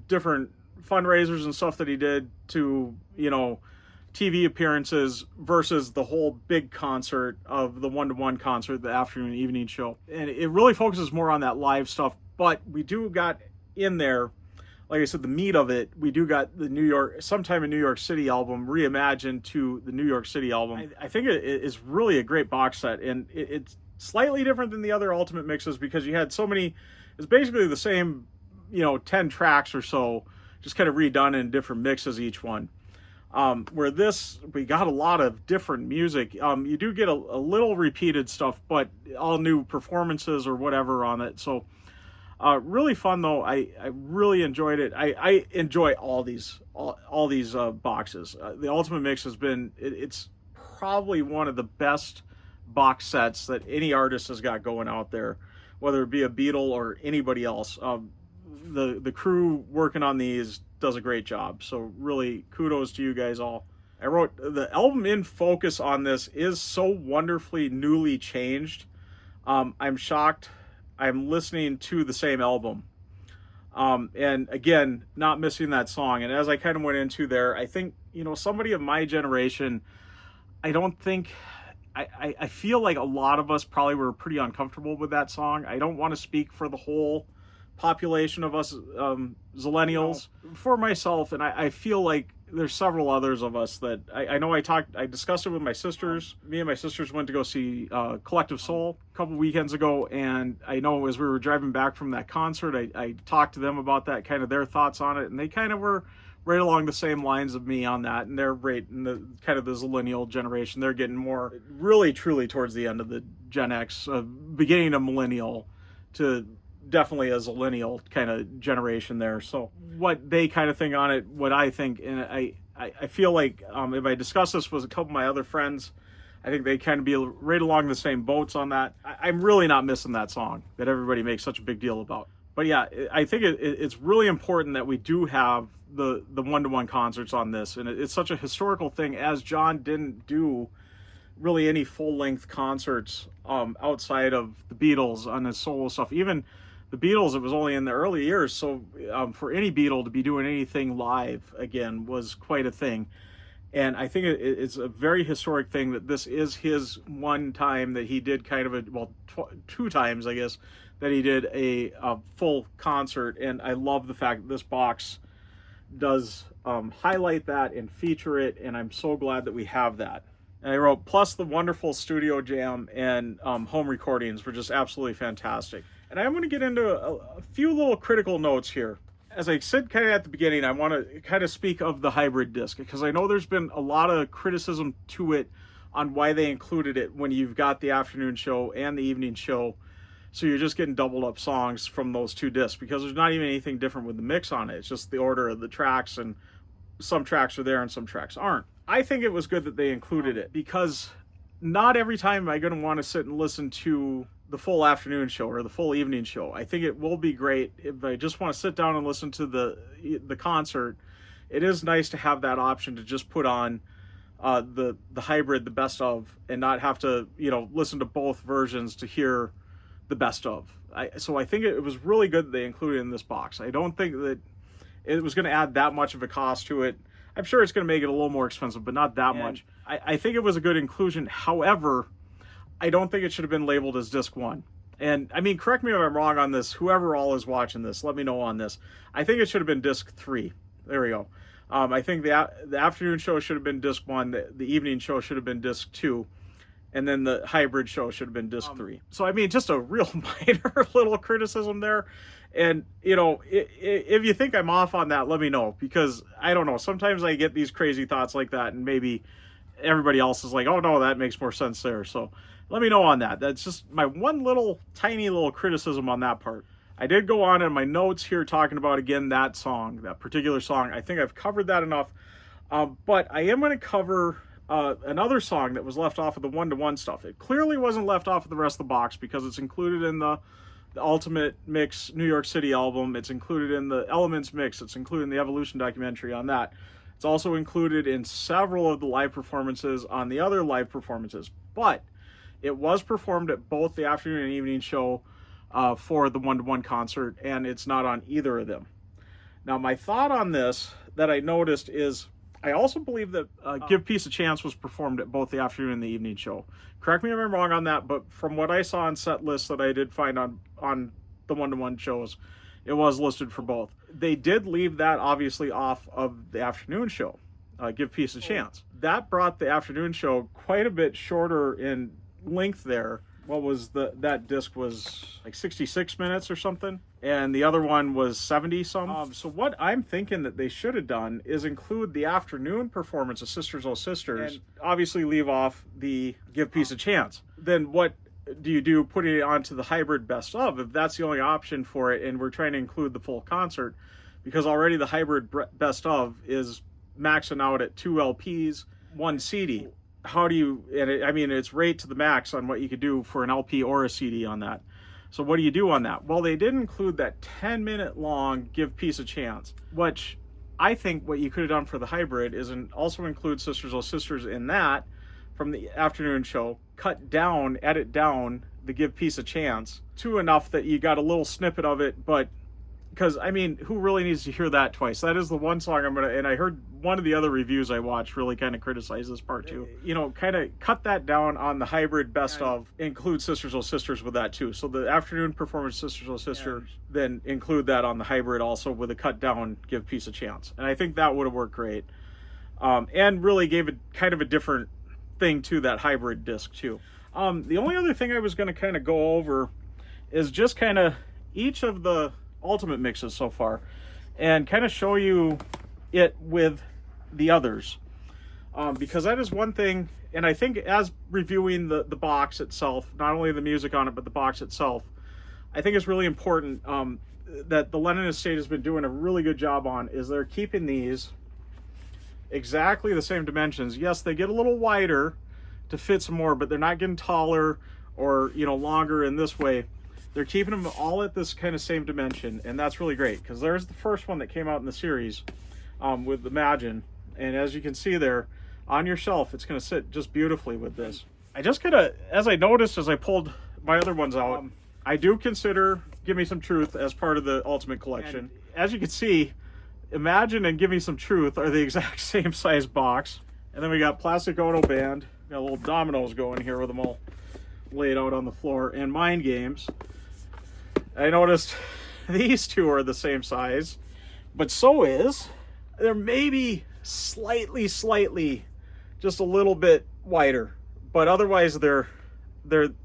A: different fundraisers and stuff that he did to, TV appearances versus the whole big concert of the one-to-one concert, the afternoon and evening show. And it really focuses more on that live stuff, but we do got in there, like I said, the meat of it, we do got the Sometime in New York City album reimagined to the New York City album. I think it is really a great box set, and it's slightly different than the other Ultimate mixes because you had so many, it's basically the same, 10 tracks or so, just kind of redone in different mixes each one. Where this, we got a lot of different music. You do get a little repeated stuff, but all new performances or whatever on it. So really fun though. I really enjoyed it. I enjoy all these boxes. The Ultimate Mix has been, it's probably one of the best box sets that any artist has got going out there, whether it be a Beatle or anybody else. The crew working on these does a great job. So really kudos to you guys all. I wrote, the album in focus on this is so wonderfully newly changed. I'm shocked I'm listening to the same album. And again, not missing that song. And as I kind of went into there, I think, somebody of my generation, I feel like a lot of us probably were pretty uncomfortable with that song. I don't want to speak for the whole population of us zillennials. For myself, and I feel like there's several others of us that I know I discussed it with my sisters. Me and my sisters went to go see Collective Soul a couple weekends ago, and I know as we were driving back from that concert, I talked to them about that, kind of their thoughts on it, and they kind of were right along the same lines of me on that, and they're right in the kind of the zillennial generation. They're getting more really truly towards the end of the Gen X, beginning of millennial to definitely a zillennial kind of generation there. So what they kind of think on it, what I think, and I feel like if I discuss this with a couple of my other friends, I think they kind of be right along the same boats on that. I'm really not missing that song that everybody makes such a big deal about. But yeah, I think it's really important that we do have the one-to-one concerts on this, and it's such a historical thing, as John didn't do really any full-length concerts outside of the Beatles on his solo stuff. Even the Beatles, it was only in the early years, so for any Beatle to be doing anything live again was quite a thing. And I think it's a very historic thing that this is his one time that he did kind of two times, I guess, that he did a full concert. And I love the fact that this box does highlight that and feature it, and I'm so glad that we have that. And I wrote, plus the wonderful studio jam and home recordings were just absolutely fantastic. And I'm going to get into a few little critical notes here. As I said kind of at the beginning, I want to kind of speak of the hybrid disc, because I know there's been a lot of criticism to it on why they included it when you've got the afternoon show and the evening show. So you're just getting doubled up songs from those two discs, because there's not even anything different with the mix on it. It's just the order of the tracks, and some tracks are there and some tracks aren't. I think it was good that they included it, because not every time am I going to want to sit and listen to the full afternoon show or the full evening show. I think it will be great if I just want to sit down and listen to the concert. It is nice to have that option to just put on the hybrid, the best of, and not have to listen to both versions to hear the best of. So I think it was really good that they included it in this box. I don't think that it was going to add that much of a cost to it. I'm sure it's going to make it a little more expensive, but not that much. I think it was a good inclusion. However, I don't think it should have been labeled as disc 1. And I mean, correct me if I'm wrong on this. Whoever all is watching this, let me know on this. I think it should have been disc 3. There we go. I think the afternoon show should have been disc 1. The evening show should have been disc 2. And then the hybrid show should have been disc 3. So, I mean, just a real minor little criticism there. And, if you think I'm off on that, let me know. Because, I don't know, sometimes I get these crazy thoughts like that, and maybe everybody else is like, oh, no, that makes more sense there. So, let me know on that. That's just my one tiny little criticism on that part. I did go on in my notes here talking about, again, that particular song. I think I've covered that enough. But I am going to cover another song that was left off of the one-to-one stuff. It clearly wasn't left off of the rest of the box because it's included in the the Ultimate Mix New York City album. It's included in the Elements Mix. It's included in the Evolution documentary on that. It's also included in several of the live performances on the other live performances. But it was performed at both the afternoon and evening show for the one-to-one concert, and it's not on either of them. Now, my thought on this that I noticed is I also believe that Give Peace a Chance was performed at both the afternoon and the evening show. Correct me if I'm wrong on that, but from what I saw on set lists that I did find on the one-to-one shows, it was listed for both. They did leave that obviously off of the afternoon show, Give Peace a Chance. That brought the afternoon show quite a bit shorter in length there. What was that disc was like 66 minutes or something, and the other one was 70 some. So what I'm thinking that they should have done is include the afternoon performance of Sisters Oh Sisters, and obviously leave off the Give Peace a Chance. Then what do you do putting it onto the hybrid best of if that's the only option for it, and we're trying to include the full concert? Because already the hybrid best of is maxing out at 2 LPs, 1 CD. How do you, it's rate to the max on what you could do for an LP or a CD on that. So what do you do on that? Well, they did include that 10-minute long Give Peace a Chance, which I think what you could have done for the hybrid is also include Sisters Oh Sisters in that from the afternoon show, edit down the Give Peace a Chance to enough that you got a little snippet of it, but because, who really needs to hear that twice? That is the one song and I heard one of the other reviews I watched really kind of criticize this part too. Kind of cut that down on the hybrid best of, include Sisters Oh Sisters with that too. So the afternoon performance Sisters Oh Sisters, then include that on the hybrid also with a cut down Give Peace a Chance. And I think that would have worked great. And really gave it kind of a different thing to that hybrid disc too. The only other thing I was going to kind of go over is just kind of each of the Ultimate mixes so far and kind of show you it with the others, because that is one thing, and I think as reviewing the box itself, not only the music on it but the box itself, I think it's really important that the Lennon Estate has been doing a really good job on is they're keeping these exactly the same dimensions. Yes, they get a little wider to fit some more, but they're not getting taller or longer in this way. They're keeping them all at this kind of same dimension, and that's really great because there's the first one that came out in the series with Imagine, and as you can see there on your shelf, it's going to sit just beautifully with this. I just kind of, as I noticed as I pulled my other ones out, I do consider Give Me Some Truth as part of the Ultimate Collection. And as you can see, Imagine and Give Me Some Truth are the exact same size box, and then we got Plastic Ono Band, got little dominoes going here with them all laid out on the floor, and Mind Games. I noticed these two are the same size, but so is, they're maybe slightly, just a little bit wider, but otherwise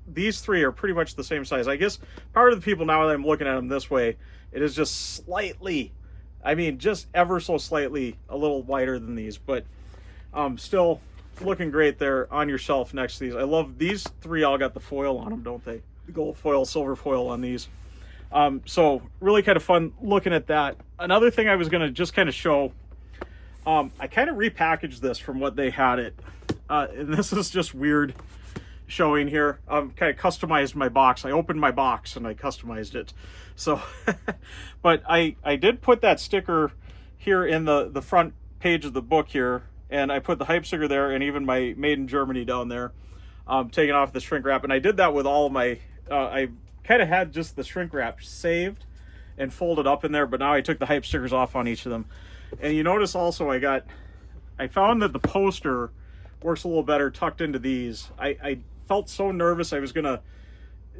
A: these three are pretty much the same size. I guess part of the people, now that I'm looking at them this way, it is just slightly, just ever so slightly a little wider than these, but still looking great there on your shelf next to these. I love these three, all got the foil on them, don't they? The gold foil, silver foil on these. So really kind of fun looking at that. Another thing I was going to just kind of show, I kind of repackaged this from what they had it. And this is just weird showing here. Kind of customized my box. I opened my box and I customized it. So, but I did put that sticker here in the front page of the book here. And I put the hype sticker there and even my Made in Germany down there, taking off the shrink wrap. And I did that with all of my, I kind of had just the shrink wrap saved and folded up in there, but now I took the hype stickers off on each of them. And you notice also I found that the poster works a little better tucked into these. I felt so nervous I was gonna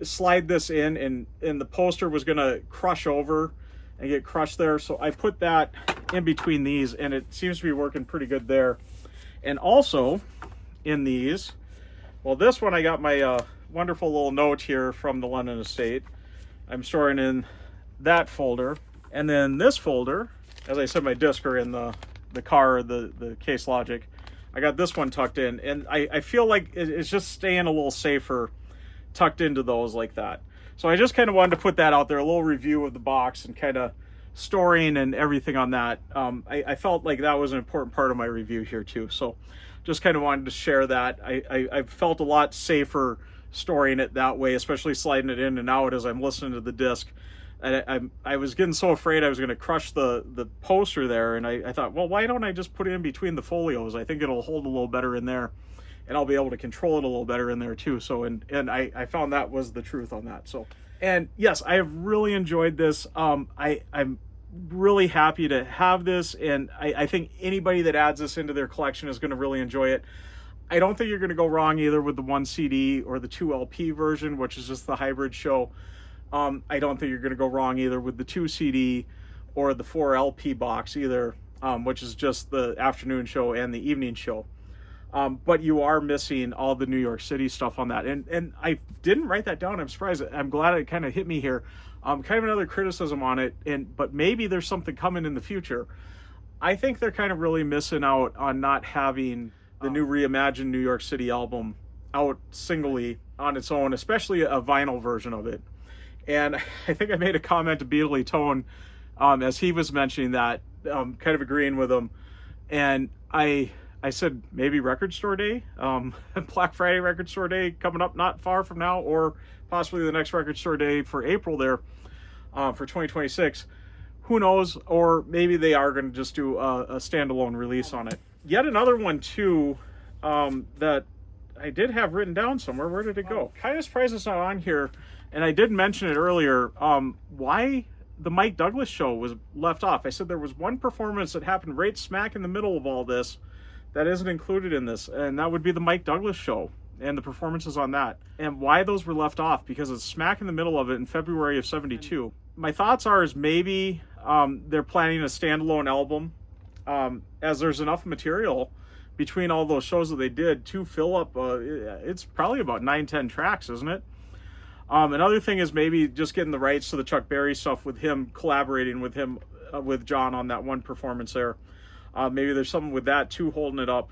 A: slide this in and the poster was gonna crush over and get crushed there, so I put that in between these and it seems to be working pretty good there. And also in these, well, this one I got my wonderful little note here from the Lennon Estate. I'm storing in that folder, and then this folder, as I said, my discs are in the car, the Case Logic. I got this one tucked in, and I feel like it's just staying a little safer tucked into those like that. So I just kind of wanted to put that out there, a little review of the box and kind of storing and everything on that. I felt like that was an important part of my review here too. So just kind of wanted to share that. I felt a lot safer storing it that way, especially sliding it in and out as I'm listening to the disc. And I was getting so afraid I was going to crush the poster there, and I thought, well, why don't I just put it in between the folios? I think it'll hold a little better in there, and I'll be able to control it a little better in there too. So, and I found that was the truth on that. So, and yes, I have really enjoyed this. I'm really happy to have this, and I think anybody that adds this into their collection is going to really enjoy it. I don't think you're going to go wrong either with the 1 CD or the 2 LP version, which is just the hybrid show. I don't think you're going to go wrong either with the 2 CD or the 4 LP box either, which is just the afternoon show and the evening show. But you are missing all the New York City stuff on that. And I didn't write that down. I'm surprised. I'm glad it kind of hit me here. Kind of another criticism on it, but maybe there's something coming in the future. I think they're kind of really missing out on not having the new reimagined New York City album out singly on its own, especially a vinyl version of it. And I think I made a comment to Beatley Tone as he was mentioning that, kind of agreeing with him. And I said maybe Record Store Day, Black Friday Record Store Day coming up not far from now, or possibly the next Record Store Day for April there for 2026. Who knows? Or maybe they are going to just do a standalone release on it. Yet another one too that I did have written down somewhere. Where did it go? Kind of surprised it's not on here. And I did mention it earlier, why the Mike Douglas show was left off. I said there was one performance that happened right smack in the middle of all this that isn't included in this, and that would be the Mike Douglas show and the performances on that. And why those were left off, because it's smack in the middle of it in February of 72. My thoughts are is maybe they're planning a standalone album, as there's enough material between all those shows that they did to fill up, it's probably about 9-10 tracks, isn't it? Another thing is maybe just getting the rights to the Chuck Berry stuff with him, collaborating with him, with John on that one performance there. Maybe there's something with that too, holding it up.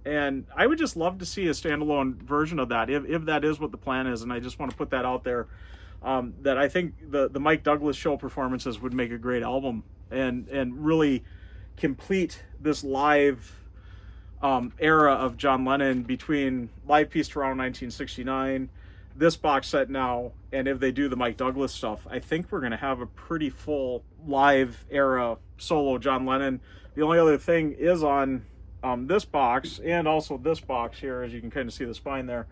A: And I would just love to see a standalone version of that, if that is what the plan is. And I just want to put that out there, that I think the Mike Douglas show performances would make a great album and really complete this live era of John Lennon between Live Piece Toronto 1969, this box set now, and if they do the Mike Douglas stuff, I think we're going to have a pretty full live era solo John Lennon. The only other thing is on this box, and also this box here, as you can kind of see the spine there,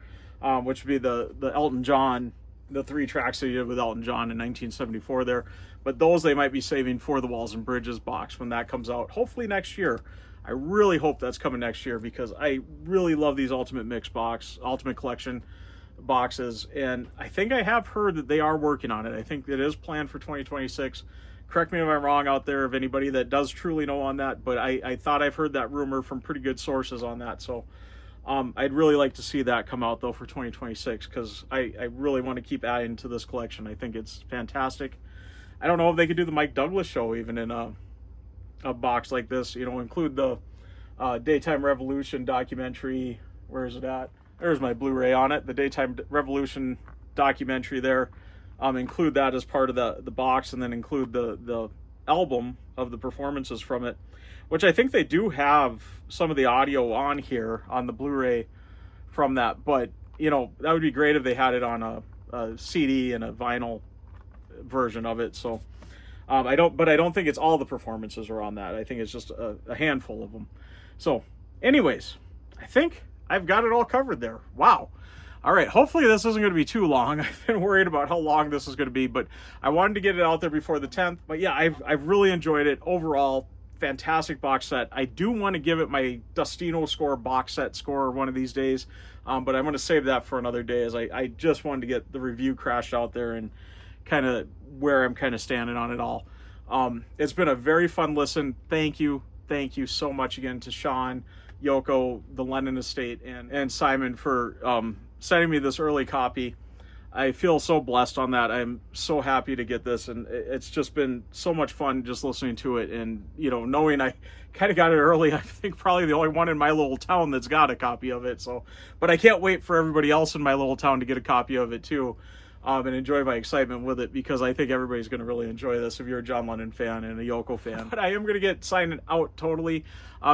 A: which would be the Elton John, the 3 tracks that he did with Elton John in 1974 there. But those they might be saving for the Walls and Bridges box when that comes out, hopefully next year. I really hope that's coming next year, because I really love these Ultimate Mix box, Ultimate Collection boxes, and I think I have heard that they are working on it. I think it is planned for 2026. Correct me if I'm wrong out there, of anybody that does truly know on that, but I thought I've heard that rumor from pretty good sources on that. So I'd really like to see that come out though for 2026, because I really want to keep adding to this collection. I think it's fantastic. I don't know if they could do the Mike Douglas show even in a box like this, you know, include the Daytime Revolution documentary. Where is it at? There's my Blu-ray on it, the Daytime Revolution documentary there. Include that as part of the box, and then include the album of the performances from it, which I think they do have some of the audio on here on the Blu-ray from that. But, you know, that would be great if they had it on a CD and a vinyl version of it. So I don't think it's all the performances are on that. I think it's just a handful of them. So anyways, I think I've got it all covered there. Wow. All right, hopefully this isn't going to be too long. I've been worried about how long this is going to be, but I wanted to get it out there before the 10th. But yeah, I've really enjoyed it. Overall, fantastic box set. I do want to give it my Dustino score, box set score one of these days, but I'm going to save that for another day, as I just wanted to get the review crashed out there and kind of where I'm kind of standing on it all. It's been a very fun listen. Thank you so much again to Sean, Yoko, the Lennon Estate, and Simon for sending me this early copy. I feel so blessed on that. I'm so happy to get this, and it's just been so much fun just listening to it, and, you know, knowing I kind of got it early. I think probably the only one in my little town that's got a copy of it. So, but I can't wait for everybody else in my little town to get a copy of it too. and enjoy my excitement with it, because I think everybody's going to really enjoy this if you're a John Lennon fan and a Yoko fan. But I am going to get signing out totally.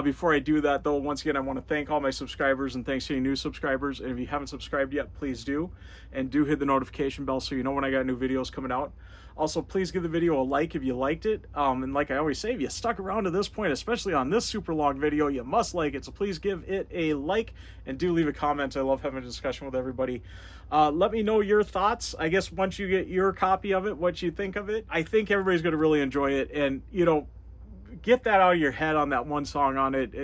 A: Before I do that, though, once again, I want to thank all my subscribers, and thanks to you new subscribers. And if you haven't subscribed yet, please do. And do hit the notification bell so you know when I got new videos coming out. Also, please give the video a like if you liked it. And like I always say, if you stuck around to this point, especially on this super long video, you must like it. So please give it a like, and do leave a comment. I love having a discussion with everybody. Let me know your thoughts. I guess once you get your copy of it, what you think of it. I think everybody's going to really enjoy it. And, you know, get that out of your head on that one song on it.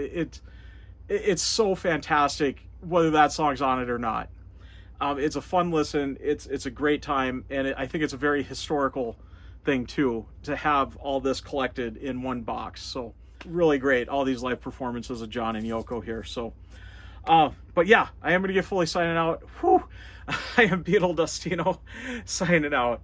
A: It's so fantastic, whether that song's on it or not. It's a fun listen. It's a great time, and I think it's a very historical thing too, to have all this collected in one box. So really great, all these live performances of John and Yoko here. So but yeah, I am going to get fully signing out. Whew. I am Beetle Dustino signing out.